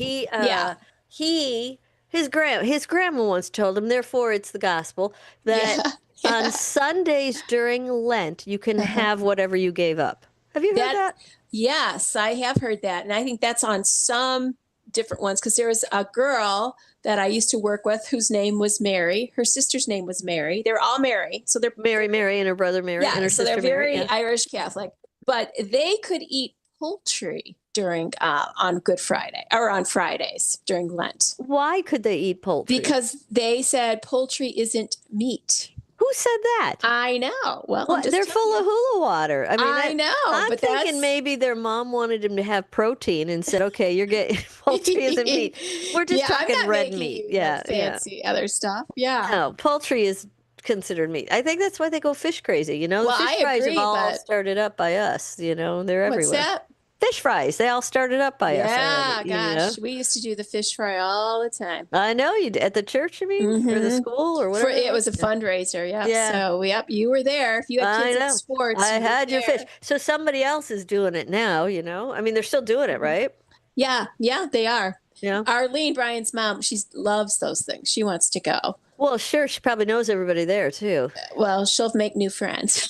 His grandma once told him, therefore it's the gospel, that on Sundays during Lent you can have whatever you gave up. Have you heard that? Yes, I have heard that. And I think that's on some different ones, because there was a girl that I used to work with whose name was Mary. Her sister's name was Mary. They're all Mary. So they're Mary and her brother Mary and her sister they're very Mary. Irish Catholic. But they could eat poultry during on Good Friday or on Fridays during Lent. Why could they eat poultry? Because they said poultry isn't meat. Who said that? I know. Well, they're full of hula water. I mean, I know. I'm thinking maybe their mom wanted them to have protein and said, "Okay, you're getting poultry isn't meat. We're just talking red meat." Fancy other stuff. Yeah. No, poultry is considered meat. I think that's why they go fish crazy. You know, the fish fries have all started up by us. You know, they're everywhere. What's that? Fish fries. They all started up by us. Yeah, gosh. We used to do the fish fry all the time. I know. You did. At the church, you mean? Or the school or whatever? It was a fundraiser, yeah. So, you were there. If you had kids at sports. I had your fish. So somebody else is doing it now, you know? I mean, they're still doing it, right? Yeah, they are. Yeah. Arlene, Brian's mom, she loves those things. She wants to go. Well, sure. She probably knows everybody there, too. Well, she'll make new friends.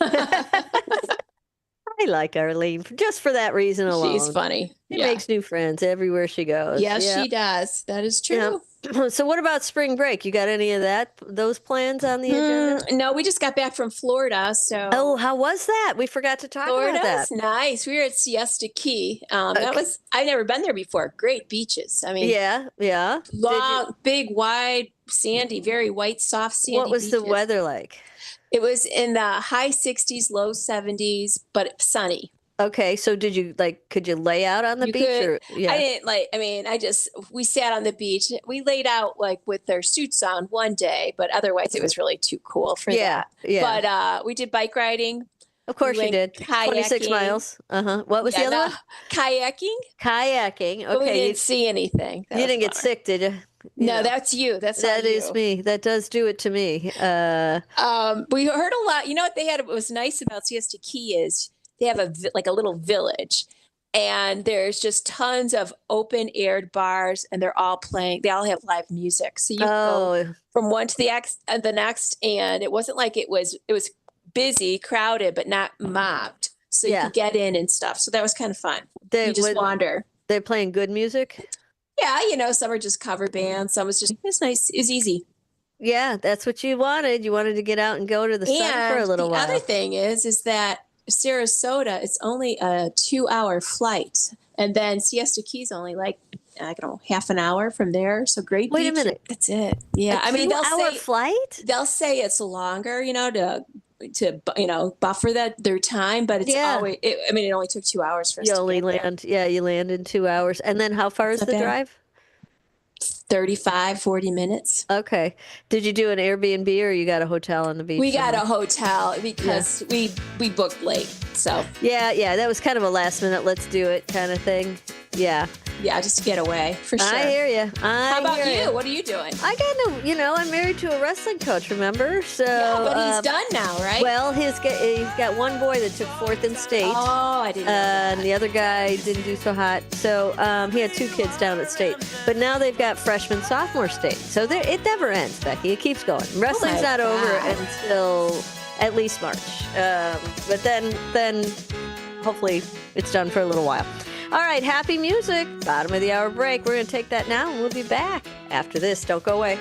I like Arlene just for that reason alone. She's funny. She makes new friends everywhere she goes. Yes, she does. That is true. Yeah. So what about spring break? You got any of those plans on the agenda? No, we just got back from Florida. So how was that? We forgot to talk about that. Florida's nice. We were at Siesta Key. That was, I've never been there before. Great beaches. I mean, yeah. Long, big, wide, sandy, very white, soft, sandy What was beaches. the weather like? It was in the high 60s, low 70s, but sunny. Okay, so could you lay out on the beach? I didn't we sat on the beach. We laid out with our suits on one day, but otherwise it was really too cool for that. Yeah. But we did bike riding. Of course you did. Kayaking. 26 miles. What was the other one? Kayaking. Kayaking. Okay. But we didn't see anything. You didn't get sick, did you? No, that's you. That is me. That does do it to me. We heard a lot. You know what they had? What was nice about Siesta Key is they have a little village, and there's just tons of open aired bars, and they're all playing. They all have live music, so you go from one to the next, and it wasn't like it was busy, crowded, but not mobbed. So you could get in and stuff. So that was kind of fun. You just wander. They're playing good music. Yeah, some are just cover bands. Some was it's nice. It was easy. Yeah, that's what you wanted. You wanted to get out and go to the sun for a little while. The other thing is that Sarasota, it's only a 2-hour flight. And then Siesta Key's only half an hour from there. So great beach. Wait a minute. That's it. Yeah. A 2-hour flight? They'll say it's longer, to buffer their time, but it's always, it only took 2 hours for us to get there. You land in 2 hours. And then how far is the drive? 40 minutes. Okay. Did you do an Airbnb or you got a hotel on the beach? We got a hotel because we booked late. So yeah, that was kind of a last minute, let's do it kind of thing. Yeah, just to get away, for sure. I hear you. How about you? What are you doing? I got I'm married to a wrestling coach, remember? So, but he's done now, right? Well, he's got one boy that took 4th in state. Oh, I didn't know that. And the other guy didn't do so hot. So he had 2 kids down at state. But now they've got freshman, sophomore state. So it never ends, Becky. It keeps going. Wrestling's not over until at least March. But then hopefully it's done for a little while. All right, happy music. Bottom of the hour break. We're going to take that now, and we'll be back after this. Don't go away.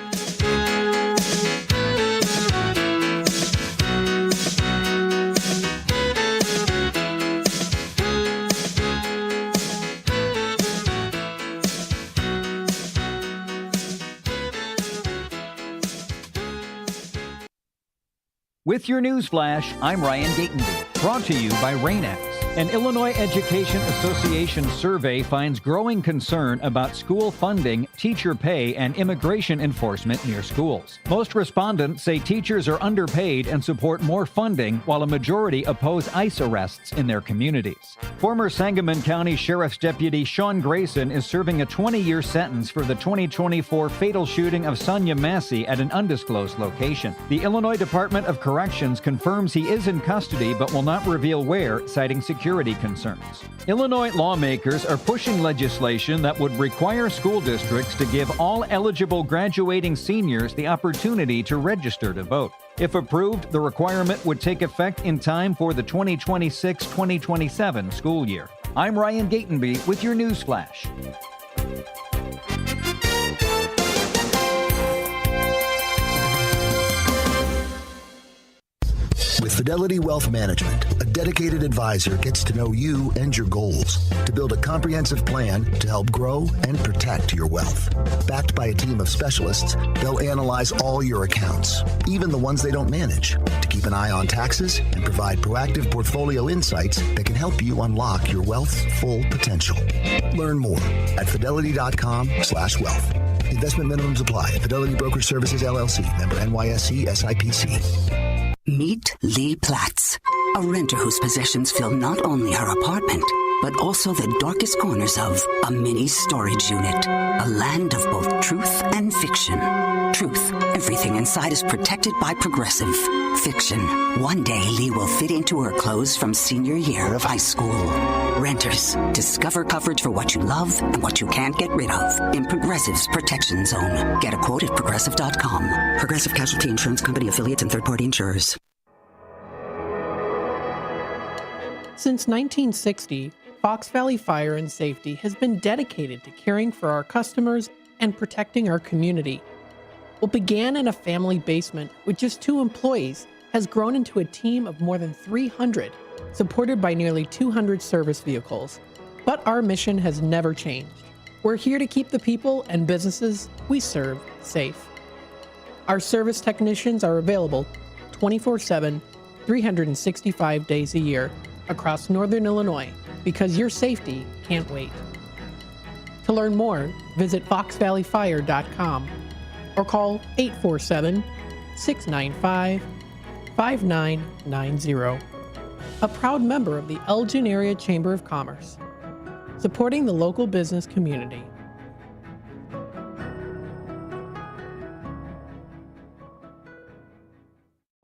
With your news flash, I'm Ryan Gatenby, brought to you by Rain-X. An Illinois Education Association survey finds growing concern about school funding, teacher pay, and immigration enforcement near schools. Most respondents say teachers are underpaid and support more funding, while a majority oppose ICE arrests in their communities. Former Sangamon County Sheriff's Deputy Sean Grayson is serving a 20-year sentence for the 2024 fatal shooting of Sonia Massey at an undisclosed location. The Illinois Department of Corrections confirms he is in custody but will not reveal where, citing security concerns. Illinois lawmakers are pushing legislation that would require school districts to give all eligible graduating seniors the opportunity to register to vote. If approved, the requirement would take effect in time for the 2026-2027 school year. I'm Ryan Gatenby with your news flash. With Fidelity Wealth Management, a dedicated advisor gets to know you and your goals to build a comprehensive plan to help grow and protect your wealth. Backed by a team of specialists, they'll analyze all your accounts, even the ones they don't manage, to keep an eye on taxes and provide proactive portfolio insights that can help you unlock your wealth's full potential. Learn more at fidelity.com/wealth. Investment minimums apply. Fidelity Brokerage Services, LLC. Member NYSE SIPC. Meet Lee Platts, a renter whose possessions fill not only her apartment, but also the darkest corners of a mini storage unit, a land of both truth and fiction. Truth. Everything inside is protected by Progressive. Fiction. One day Lee will fit into her clothes from senior year of high school. Renters. Discover coverage for what you love and what you can't get rid of in Progressive's Protection Zone. Get a quote at Progressive.com. Progressive Casualty Insurance Company, affiliates, and third-party insurers. Since 1960, Fox Valley Fire and Safety has been dedicated to caring for our customers and protecting our community. What began in a family basement with just 2 employees has grown into a team of more than 300, supported by nearly 200 service vehicles. But our mission has never changed. We're here to keep the people and businesses we serve safe. Our service technicians are available 24/7, 365 days a year across Northern Illinois, because your safety can't wait. To learn more, visit foxvalleyfire.com or call 847-695-5990. A proud member of the Elgin Area Chamber of Commerce, supporting the local business community.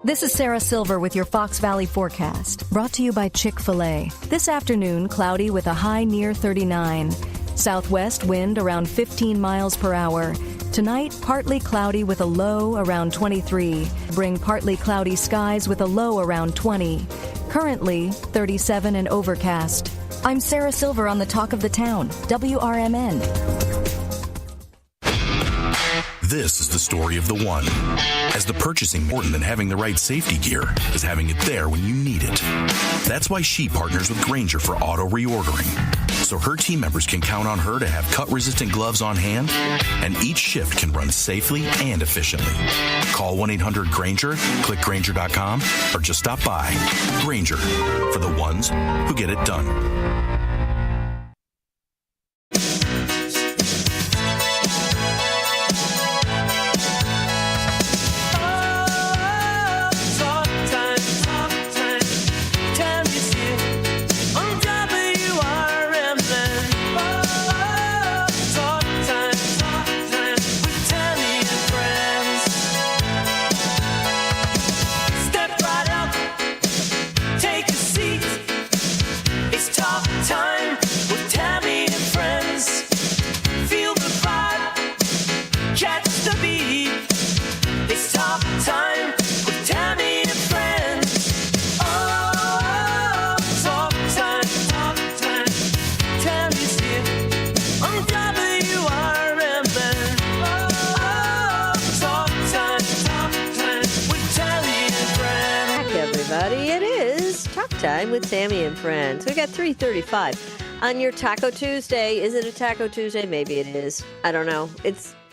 This is Sarah Silver with your Fox Valley forecast, brought to you by Chick-fil-A. This afternoon, cloudy with a high near 39. Southwest wind around 15 miles per hour. Tonight, partly cloudy with a low around 23. Bring partly cloudy skies with a low around 20. Currently, 37 and overcast. I'm Sarah Silver on the Talk of the Town, WRMN. This is the story of the one. As the purchasing important than having the right safety gear is having it there when you need it. That's why she partners with Grainger for auto reordering. So her team members can count on her to have cut-resistant gloves on hand, and each shift can run safely and efficiently. Call 1-800-GRAINGER, click Grainger.com, or just stop by. Grainger, for the ones who get it done. Time with Tami and friends. We got 3:35 on your Taco Tuesday. Is it a Taco Tuesday? Maybe it is. I don't know.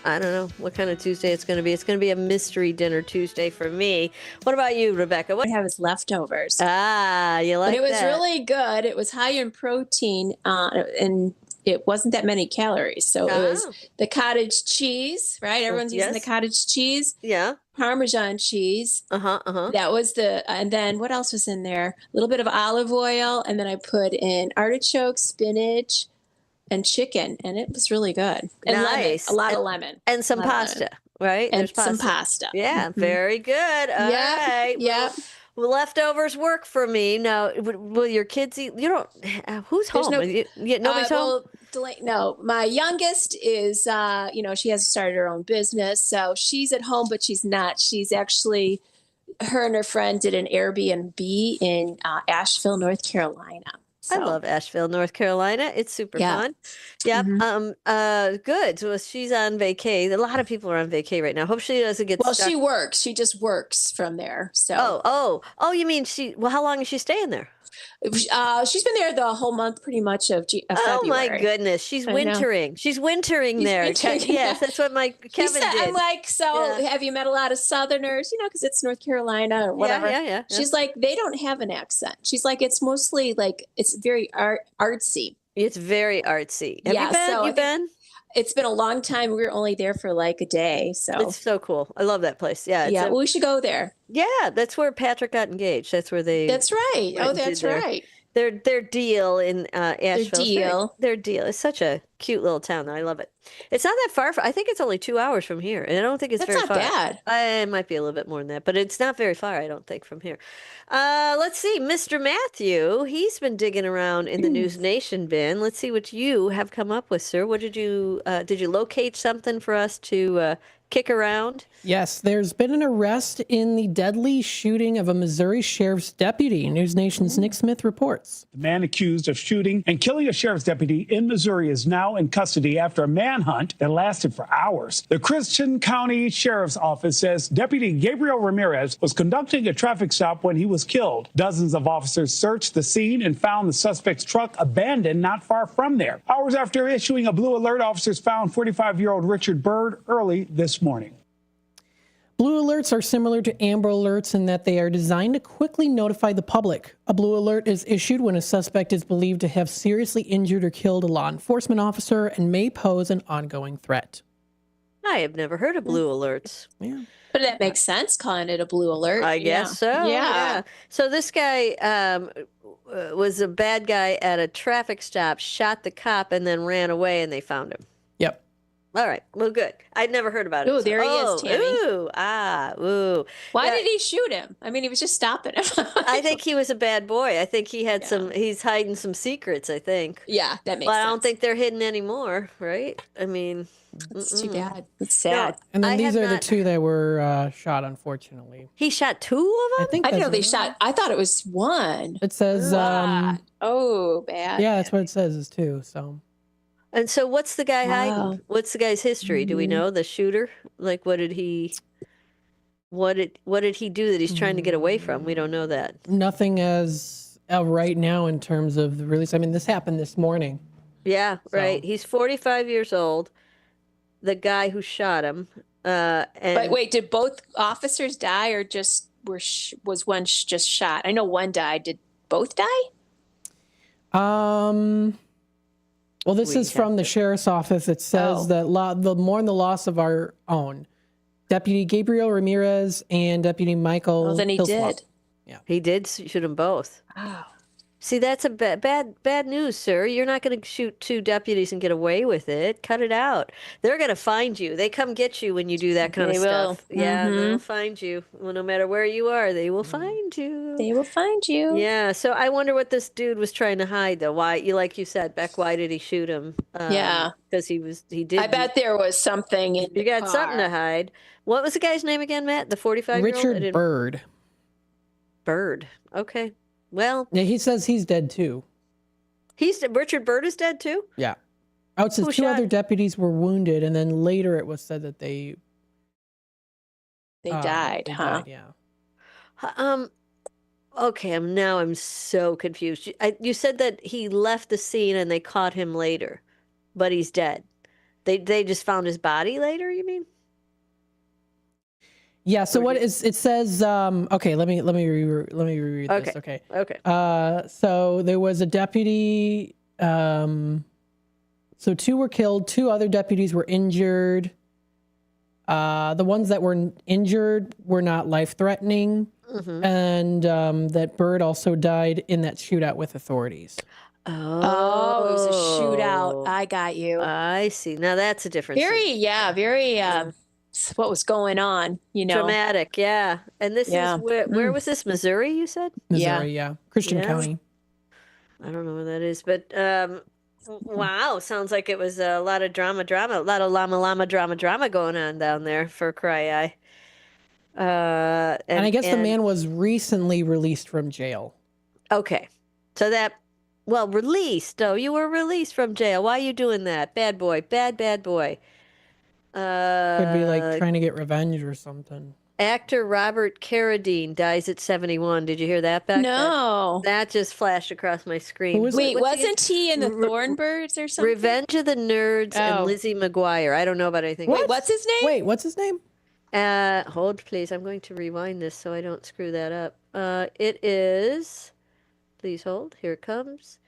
I don't know what kind of Tuesday it's going to be. It's going to be a mystery dinner Tuesday for me. What about you, Rebecca? What I have is leftovers. Ah, you like that? But it was really good. It was high in protein, and it wasn't that many calories. So it was the cottage cheese, right? Everyone's using the cottage cheese. Yeah. Parmesan cheese. That was and then what else was in there? A little bit of olive oil, and then I put in artichoke, spinach, and chicken, and it was really good. And nice. Lemon, a lot of lemon. And some pasta, right? And some pasta. Yeah, very good. All right. Yeah. Well, leftovers work for me. Now, will your kids eat? You don't. Who's home? Nobody's home? No, my youngest is, she hasn't started her own business. So she's at home, but she's not. She's actually, her and her friend did an Airbnb in Asheville, North Carolina. So. I love Asheville, North Carolina. It's super fun. Yep. Good. So she's on vacay. A lot of people are on vacay right now. Hope she doesn't get stuck. She works. She just works from there. So. Oh, you mean how long is she staying there? She's been there the whole month, pretty much of February. Oh my goodness, she's wintering. She's wintering there. Yes, that's what my Kevin did. I'm like, have you met a lot of Southerners? Because it's North Carolina or whatever. Yeah. She's like, they don't have an accent. She's like, it's mostly like it's very artsy. It's very artsy. Have you been? It's been a long time. We were only there for like a day. So it's so cool. I love that place. Yeah. We should go there. Yeah. That's where Patrick got engaged. That's where they. That's right. That's right. Their deal in Asheville. Their deal. Their deal is such a cute little town. I love it. It's not that far. I think it's only 2 hours from here, and I don't think it's That's very not far. bad. It might be a little bit more than that, but it's not very far. I don't think from here. Let's see, Mr. Matthew. He's been digging around in the News Nation bin. Let's see what you have come up with, sir. What did you locate something for us to kick around? Yes, there's been an arrest in the deadly shooting of a Missouri sheriff's deputy. News Nation's Nick Smith reports. The man accused of shooting and killing a sheriff's deputy in Missouri is now in custody after a manhunt that lasted for hours. The Christian County Sheriff's Office says Deputy Gabriel Ramirez was conducting a traffic stop when he was killed. Dozens of officers searched the scene and found the suspect's truck abandoned not far from there. Hours after issuing a blue alert, officers found 45-year-old Richard Byrd early this morning. Blue alerts are similar to amber alerts in that they are designed to quickly notify the public. A blue alert is issued when a suspect is believed to have seriously injured or killed a law enforcement officer and may pose an ongoing threat. I have never heard of blue alerts. Yeah. But that makes sense, calling it a blue alert. I guess so. Yeah. So this guy was a bad guy at a traffic stop, shot the cop, and then ran away, and they found him. Yep. All right. Well, good. I'd never heard about it. Oh, there he is, Tammy. Ooh. Why Yeah. did he shoot him? I mean, he was just stopping him. I think he was a bad boy. I think he had he's hiding some secrets, I think. Yeah, that makes But sense. I don't think they're hidden anymore, right? I mean, it's too bad. It's sad. And then these are the two that were shot, unfortunately. He shot two of them? I think I didn't know that's they right. shot. I thought it was one. It says, Oh, bad. yeah, that's what it says is two, so. And so what's the guy Wow. hiding? What's the guy's history? Do we know the shooter? Like what did he do that he's trying to get away from? We don't know that. Nothing as right now in terms of the release. I mean, this happened this morning. Yeah, right. He's 45 years old. The guy who shot him. And But wait, did both officers die, or just was one just shot? I know one died. Did both die? Well, this is from the sheriff's office. It says that the mourn the loss of our own Deputy Gabriel Ramirez and Deputy Michael. Well, then he Hilswald. did. Yeah, he did shoot them both. Wow. See, that's a bad news, sir. You're not going to shoot two deputies and get away with it. Cut it out. They're going to find you. They come get you when you do that kind of stuff. Yeah, they'll find you. Well, no matter where you are, they will find you. They will find you. Yeah. So I wonder what this dude was trying to hide, though. Why, like you said, Beck, why did he shoot him? Yeah. Because he did. I bet there was something in You got something to hide. What was the guy's name again, Matt? The 45-year-old? Richard Byrd. Byrd. Okay. Well, yeah, he says he's dead too. Richard Byrd is dead too? Yeah. Oh, it says two other deputies were wounded, and then later it was said that they died, huh? Died, yeah. Okay, I'm so confused. You said that he left the scene and they caught him later, but he's dead. They just found his body later, you mean? Yeah, so it says, okay, let me reread this. Okay. So there was a deputy, so two were killed, two other deputies were injured. The ones that were injured were not life-threatening, and that Byrd also died in that shootout with authorities. Oh, it was a shootout. I got you. I see. Now that's a difference. Very, what was going on, Dramatic, yeah. And this is where was this? Missouri, you said? Missouri, yeah. Christian County. I don't know where that is, but wow, sounds like it was a lot of drama, a lot of llama drama going on down there for Cry Eye. And I guess the man was recently released from jail. Okay. So released. Oh, you were released from jail. Why are you doing that? Bad boy. Bad boy. Could be like trying to get revenge or something. Actor Robert Carradine dies at 71. Did you hear that, Beck? No. That just flashed across my screen. Wait, wasn't he in the Thornbirds or something? Revenge of the Nerds and Lizzie McGuire. I don't know about anything. Wait, what's his name? Wait, what's his name? Hold, please. I'm going to rewind this so I don't screw that up. It is, please hold. Here it comes.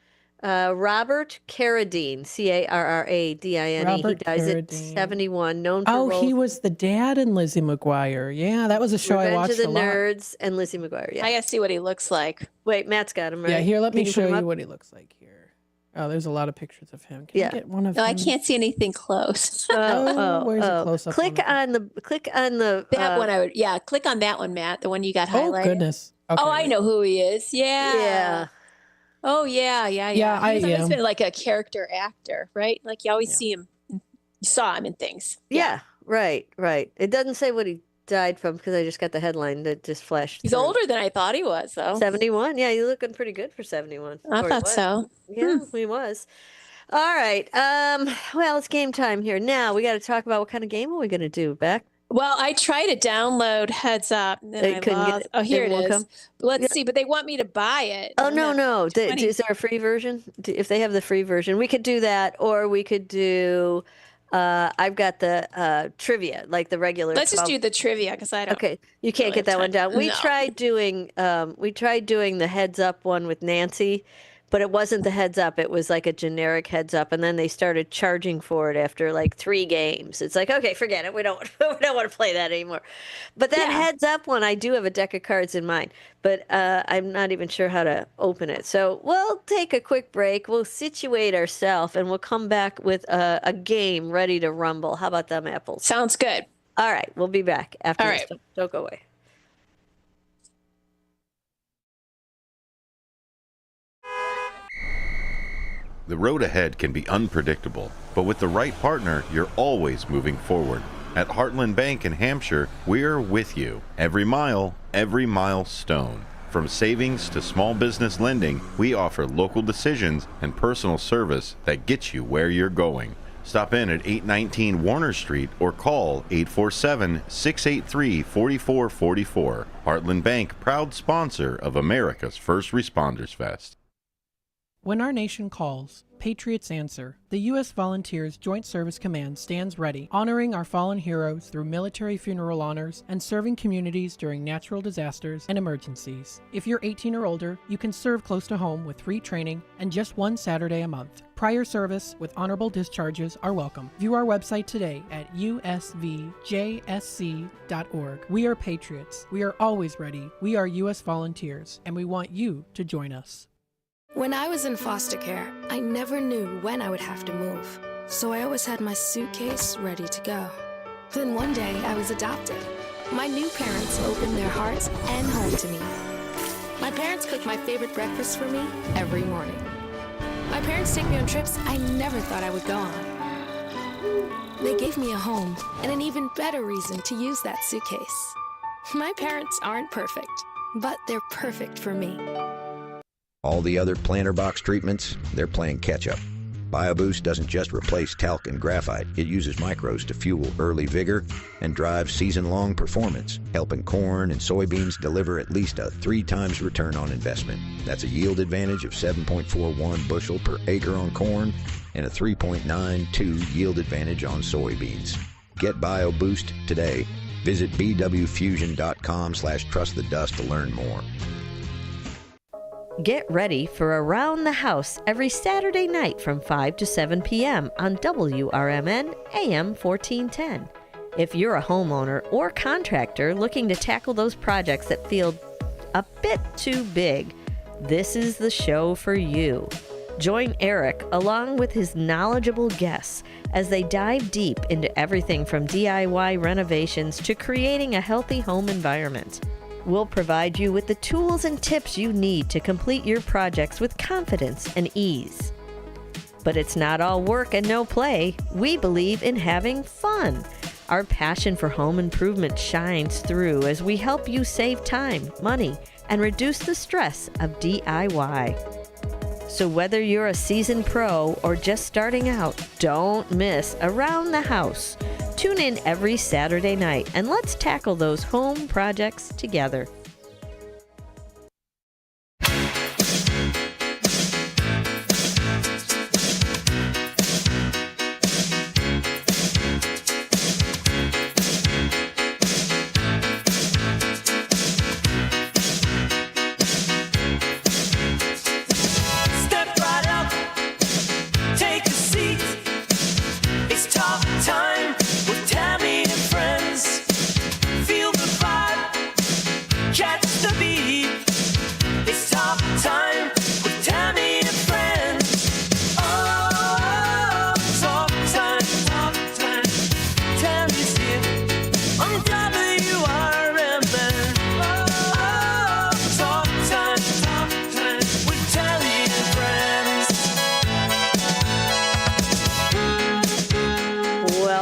Robert Carradine, Carradine. He dies at 71. Known for he was the dad in Lizzie McGuire. Yeah, that was a show I watched a lot. Revenge of the Nerds and Lizzie McGuire. Yeah. I gotta see what he looks like. Wait, Matt's got him right. Yeah, here, let me Can you show put him you up? what he looks like here. Oh, there's a lot of pictures of him. Can I get one of No, him? I can't see anything close. Where's a close up? Click on the that one. Click on that one, Matt. The one you got Oh highlighted. goodness. Okay, Oh, I know who he is. Yeah. Yeah. Oh yeah. Yeah, He's always been like a character actor, right? Like you always see him. You saw him in things. Yeah. Right. It doesn't say what he died from because I just got the headline that just flashed. He's through. older than I thought he was, though. 71. Yeah, you're looking pretty good for 71. I Or he thought was. so. Yeah, he was. All right. Well, it's game time here. Now we got to talk about what kind of game are we going to do, Beck? Well, I tried to download Heads Up, and then I lost. Oh, here it is. Let's see, but they want me to buy it. Oh, no. Is there a free version? If they have the free version, we could do that, or we could do. I've got the trivia, like the regular. Let's just do the trivia because I don't. Okay, you can't get that one down. We tried doing the Heads Up one with Nancy, but it wasn't the Heads Up. It was like a generic Heads Up, and then they started charging for it after like 3 games. It's like, okay, forget it. We don't want to play that anymore. But that Heads Up one, I do have a deck of cards in mind, but I'm not even sure how to open it. So we'll take a quick break. We'll situate ourselves, and we'll come back with a game ready to rumble. How about them apples? Sounds good. All right, we'll be back after All this. right. Don't go away. The road ahead can be unpredictable, but with the right partner, you're always moving forward. At Heartland Bank in Hampshire, we're with you. Every mile, every milestone. From savings to small business lending, we offer local decisions and personal service that gets you where you're going. Stop in at 819 Warner Street or call 847-683-4444. Heartland Bank, proud sponsor of America's First Responders Fest. When our nation calls, patriots answer. The U.S. Volunteers Joint Service Command stands ready, honoring our fallen heroes through military funeral honors and serving communities during natural disasters and emergencies. If you're 18 or older, you can serve close to home with free training and just 1 Saturday a month. Prior service with honorable discharges are welcome. View our website today at usvjsc.org. We are patriots. We are always ready. We are U.S. Volunteers, and we want you to join us. When I was in foster care, I never knew when I would have to move, so I always had my suitcase ready to go. Then one day, I was adopted. My new parents opened their hearts and home to me. My parents cook my favorite breakfast for me every morning. My parents take me on trips I never thought I would go on. They gave me a home and an even better reason to use that suitcase. My parents aren't perfect, but they're perfect for me. All the other planter box treatments, they're playing catch-up. BioBoost doesn't just replace talc and graphite. It uses micros to fuel early vigor and drive season-long performance, helping corn and soybeans deliver at least a 3 times return on investment. That's a yield advantage of 7.41 bushel per acre on corn and a 3.92 yield advantage on soybeans. Get BioBoost today. Visit bwfusion.com/trustthedust to learn more. Get ready for Around the House every Saturday night from 5 to 7 p.m. on WRMN AM 1410. If you're a homeowner or contractor looking to tackle those projects that feel a bit too big, this is the show for you. Join Eric along with his knowledgeable guests as they dive deep into everything from DIY renovations to creating a healthy home environment. We'll provide you with the tools and tips you need to complete your projects with confidence and ease. But it's not all work and no play. We believe in having fun. Our passion for home improvement shines through as we help you save time, money, and reduce the stress of DIY. So whether you're a seasoned pro or just starting out, don't miss Around the House. Tune in every Saturday night and let's tackle those home projects together.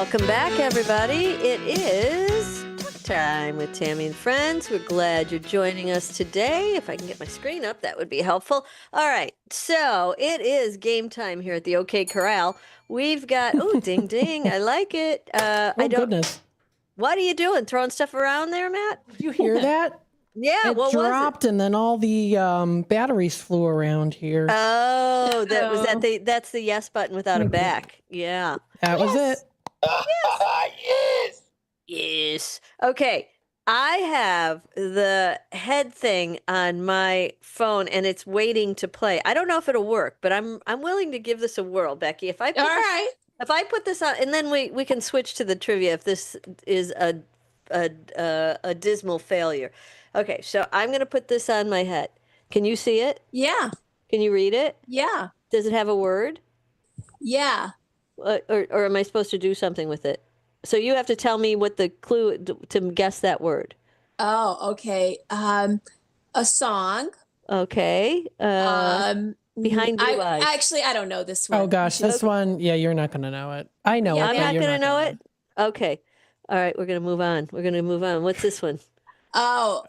Welcome back, everybody. It is time with Tami and Friends. We're glad you're joining us today. If I can get my screen up, that would be helpful. All right, so it is game time here at the OK Corral. We've got, ding, ding. I like it. Goodness. What are you doing? Throwing stuff around there, Matt? Did you hear that? Yeah, it what dropped, was it? And then all the batteries flew around here. Oh, that's the yes button without a back. Yeah. That was it. Yes. Yes. Okay. I have the head thing on my phone and it's waiting to play. I don't know if it'll work, but I'm willing to give this a whirl, Becky. If I put this on, and then we can switch to the trivia if this is a dismal failure. Okay, so I'm going to put this on my head. Can you see it? Yeah. Can you read it? Yeah. Does it have a word? Yeah. Or am I supposed to do something with it? So you have to tell me what the clue to guess that word. Oh, okay. A song. Okay. Behind Blue Eyes. Actually, I don't know this one. Oh gosh, this one. Yeah, you're not going to know it. I know it. I'm not going to know it. Okay. All right, we're going to move on. What's this one? Oh,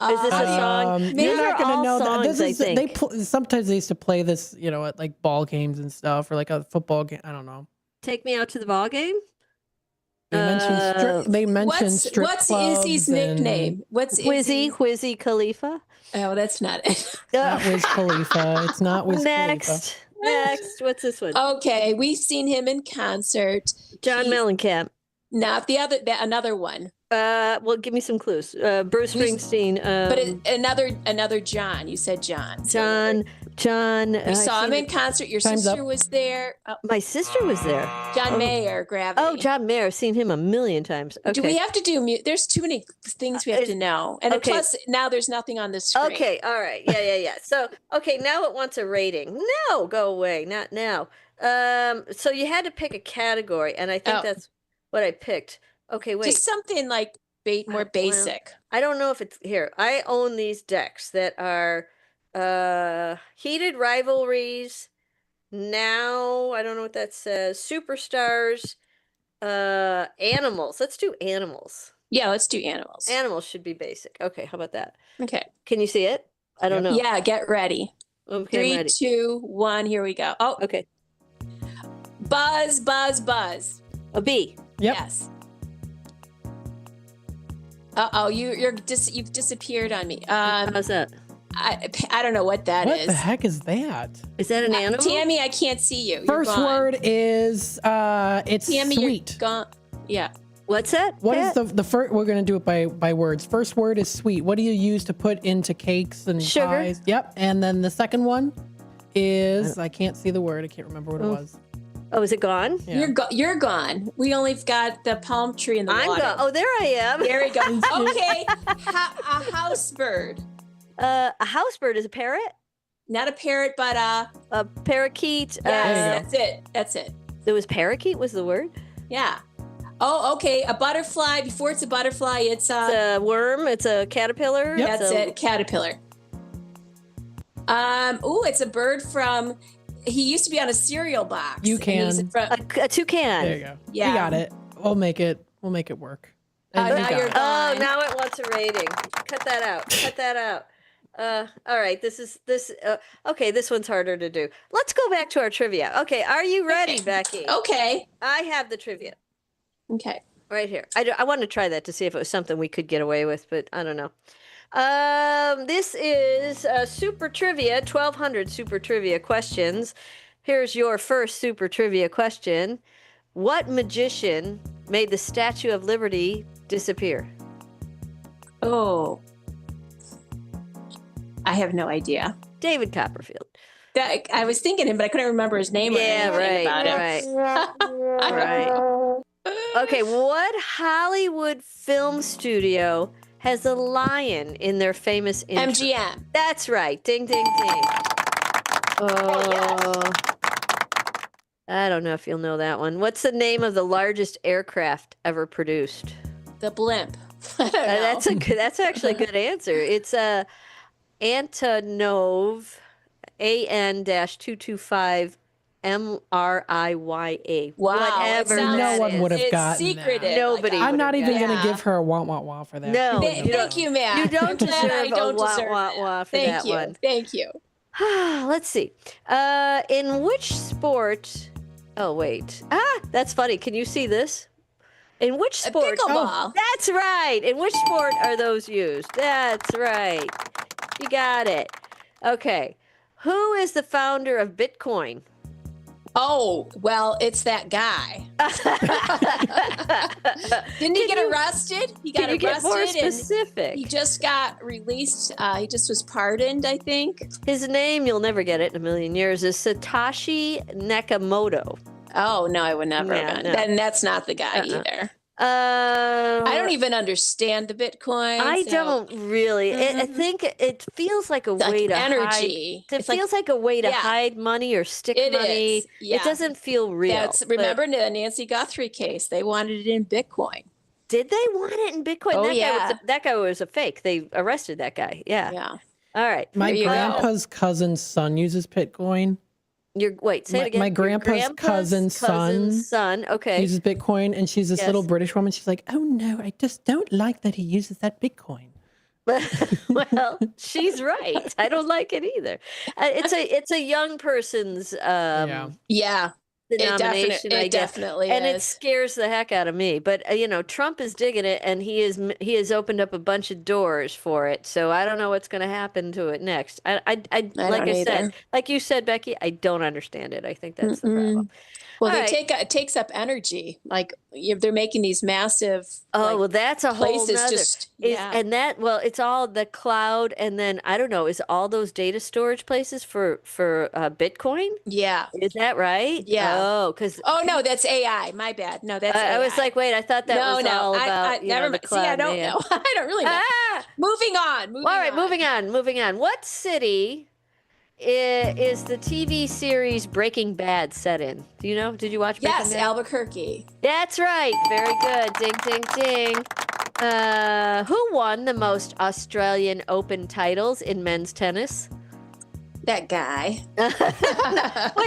is this a song? You're not going to know songs, that. This is, I think. Sometimes they used to play this, at like ball games and stuff, or like a football game. I don't know. Take Me Out to the Ball Game? They mentioned strip what's clubs. Izzy's nickname? What's Whizzy Khalifa? Oh, that's not it. Not Wiz Khalifa. It's not Wiz Khalifa. Next. What's this one? Okay, we've seen him in concert. John Mellencamp. Not another one. Well, give me some clues. Bruce Springsteen. But another John. You said John. John. We saw him in concert. Your sister was there. My sister was there. John Mayer, Gravity. Oh, John Mayer. I've seen him a million times. Okay. Do we have to do there's too many things we have to know. And plus, now there's nothing on the screen. Okay, all right. Yeah. So, okay, now it wants a rating. No, go away. Not now. So you had to pick a category, and I think that's what I picked. Okay, wait. Just something like more basic. I don't know if it's here. I own these decks that are Heated Rivalries. Now, I don't know what that says. Superstars. Animals. Let's do animals. Yeah, let's do animals. Animals should be basic. Okay, how about that? Okay. Can you see it? I don't know. Yeah, get ready. Okay, 3, 2, 1, here we go. Oh, okay. Buzz, buzz, buzz. A bee. Yep. Yes. You've disappeared on me. How's that? I don't know what that is. What the heck is that? Is that an animal? Tammy, I can't see you. First word is it's Tammy, sweet. You're gone. Yeah. What's that? What is the first? We're going to do it by words. First word is sweet. What do you use to put into cakes and sugar? Pies? Yep. And then the second one is I can't see the word. I can't remember what it was. Oh, is it gone? Yeah. You're gone. We only got the palm tree and the water. Gone. Oh, there I am. There we go. Okay. A house bird. A house bird is a parrot? Not a parrot, but a parakeet. Yes, that's it. It was parakeet was the word? Yeah. Oh, okay. A butterfly. Before it's a butterfly, it's a worm. It's a caterpillar. Yep. That's it. Caterpillar. It's a bird from. He used to be on a cereal box. You can. A toucan. There you go. Yeah. You got it. We'll make it work. Now you're gone. Oh, now it wants a rating. Cut that out. All right. Okay, this one's harder to do. Let's go back to our trivia. Okay, are you ready, Becky? Okay. I have the trivia. Okay. Right here. I want to try that to see if it was something we could get away with, but I don't know. This is Super Trivia, 1,200 Super Trivia questions. Here's your first Super Trivia question. What magician made the Statue of Liberty disappear? Oh. I have no idea. David Copperfield. I was thinking him, but I couldn't remember his name or anything about him. Right. Okay, what Hollywood film studio has a lion in their famous intro? MGM. That's right. Ding, ding, ding. Oh, I don't know if you'll know that one. What's the name of the largest aircraft ever produced? The blimp. I don't know. That's actually a good answer. It's a Antonov AN-225 Mriyah. Wow, Whatever no one would have it's gotten secretive. that. Nobody. I'm not even going to Yeah. give her a wah for that. No, Thank you, Matt. You don't I'm glad deserve I don't a wah deserve wah that. wah for Thank that you. one. Thank you. Let's see. In which sport? Oh wait. That's funny. Can you see this? In which sport? Pickleball. That's right. In which sport are those used? That's right. You got it. Okay. Who is the founder of Bitcoin? Oh, well, it's that guy. Didn't he get arrested? He got Can you get more arrested specific? and he just got released. He just was pardoned, I think. His name, you'll never get it in a million years, is Satoshi Nakamoto. Oh, no, I would never Yeah, have no. Then that's not the guy either. I I don't even understand the Bitcoin. I don't really. I think it feels like a way to energy. hide. It feels like a way to hide money or stick It money. is, yeah. It doesn't feel real. Remember the Nancy Guthrie case? They wanted it in Bitcoin. Did they want it in Bitcoin? Oh, That guy was a fake. They arrested that guy. Yeah. Yeah. All right. My There you go. grandpa's cousin's son uses Bitcoin. Say it again. My Your grandpa's cousin's son. Okay. uses Bitcoin, and she's this little British woman. She's like, "Oh no, I just don't like that he uses that Bitcoin." Well, she's right. I don't like it either. It's a young person's Yeah. denomination. It definitely and it is. scares the heck out of me. But Trump is digging it, and he has opened up a bunch of doors for it. So I don't know what's going to happen to it next. Like you said, Becky, I don't understand it. I think that's the problem. Well, All it takes up energy. Like they're making these massive. Well, that's a whole places nother. It's all the cloud, and then I don't know. Is all those data storage places for Bitcoin? Yeah. Is that right? Yeah. Oh, no, that's AI. My bad. No, that's I AI. was like, wait, I thought that was all about never the mind. See, cloud. I don't know. I don't really know. Moving on. All right, moving on. What city is the TV series Breaking Bad set in? Do you know? Did you watch Breaking Bad? Yes, Albuquerque. That's right. Very good. Ding, ding, ding. Who won the most Australian Open titles in men's tennis? That guy. Wait,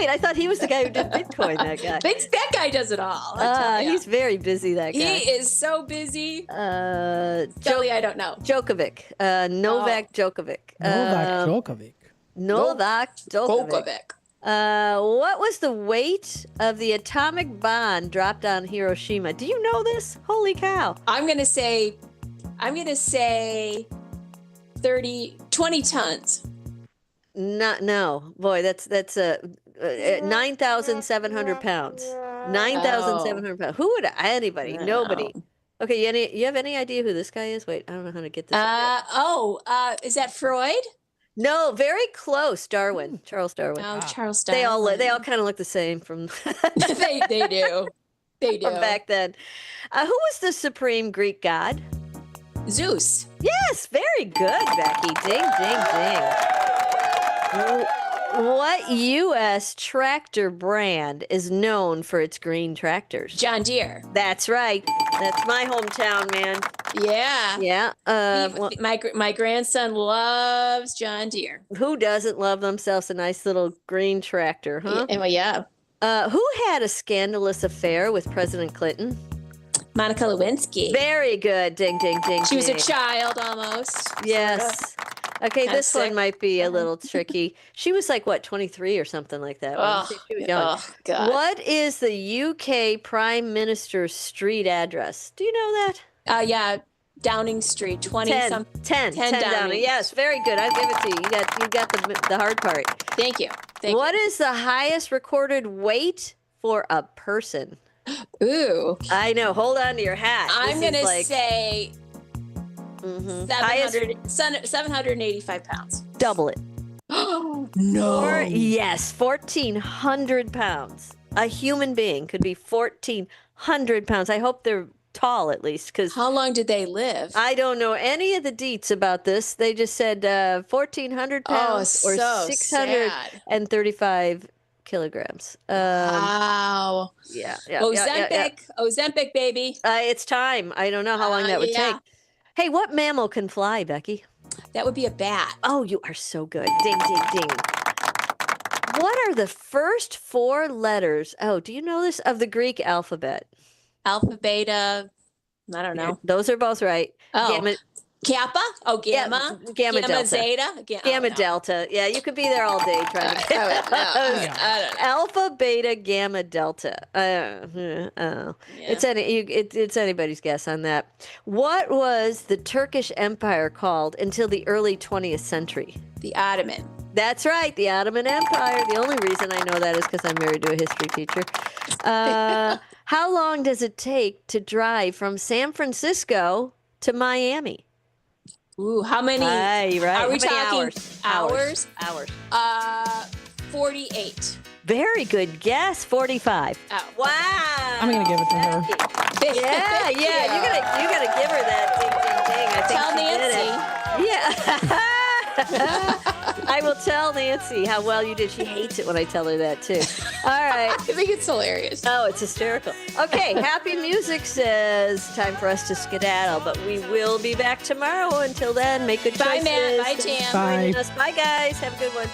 I thought he was the guy who did Bitcoin, that guy. That guy does it all. I tell ya. He's very busy, that guy. He is so busy. Kelly, I don't know. Djokovic. Novak Djokovic. Novak Djokovic. What was the weight of the atomic bomb dropped on Hiroshima? Do you know this? Holy cow. I'm going to say 20 tons. No. Boy, that's 9,700 pounds. 9,700 pounds. Who would anybody? Nobody. Okay, you have any idea who this guy is? Wait, I don't know how to get this. Is that Freud? No, very close. Darwin, Charles Darwin. Oh, Charles Darwin. They all kind of look the same from. they do. They do. From back then. Who was the supreme Greek god? Zeus. Yes, very good, Becky. Ding, ding, ding. What U.S. tractor brand is known for its green tractors? John Deere. That's right. That's my hometown, man. Yeah. Yeah. My grandson loves John Deere. Who doesn't love themselves a nice little green tractor, huh? Yeah. Who had a scandalous affair with President Clinton? Monica Lewinsky. Very good. Ding, ding, ding. She was a ding. child almost. Yes. Okay, Kinda this sick. one might be a little tricky. She was like, 23 or something like that. She was young. Oh, God. What is the UK Prime Minister's street address? Do you know that? Yeah, Downing Street, 20 10 Downing. Downing. Yes, very good. I'll give it to you. You got the hard part. Thank you. What is the highest recorded weight for a person? Ooh. I know. Hold on to your hat. I'm going to say 785 pounds. Double it. No. Yes, 1,400 pounds. A human being could be 1,400 pounds. I hope they're tall at least. Because how long did they live? I don't know any of the deets about this. They just said 1,400 pounds or 635 kilograms. Wow. Yeah. Ozempic, baby. It's time. I don't know how long that would take. Hey, what mammal can fly, Becky? That would be a bat. Oh, you are so good. Ding, ding, ding. What are the first 4 letters? Oh, do you know this? Of the Greek alphabet? Alpha, beta. I don't know. Those are both right. Oh. Kappa? Oh, gamma? Gamma delta. Zeta? Gamma delta. Yeah, you could be there all day trying to get I don't know. Alpha, beta, gamma, delta. It's anybody's guess on that. What was the Turkish Empire called until the early 20th century? The Ottoman. That's right, the Ottoman Empire. The only reason I know that is because I'm married to a history teacher. How long does it take to drive from San Francisco to Miami? Ooh, how many? Right. Are we talking hours? 48. Very good guess. 45. Oh. Wow. I'm going to give it to her. Yeah. You gotta give her that ding, ding, ding. I think Tell she Nancy. did it. Yeah. I will tell Nancy how well you did. She hates it when I tell her that, too. All right. I think it's hilarious. Oh, it's hysterical. Okay, Happy Music says time for us to skedaddle, but we will be back tomorrow. Until then, make good choices. Bye, Matt. Bye, Jam. Bye. Bye, guys. Have a good one.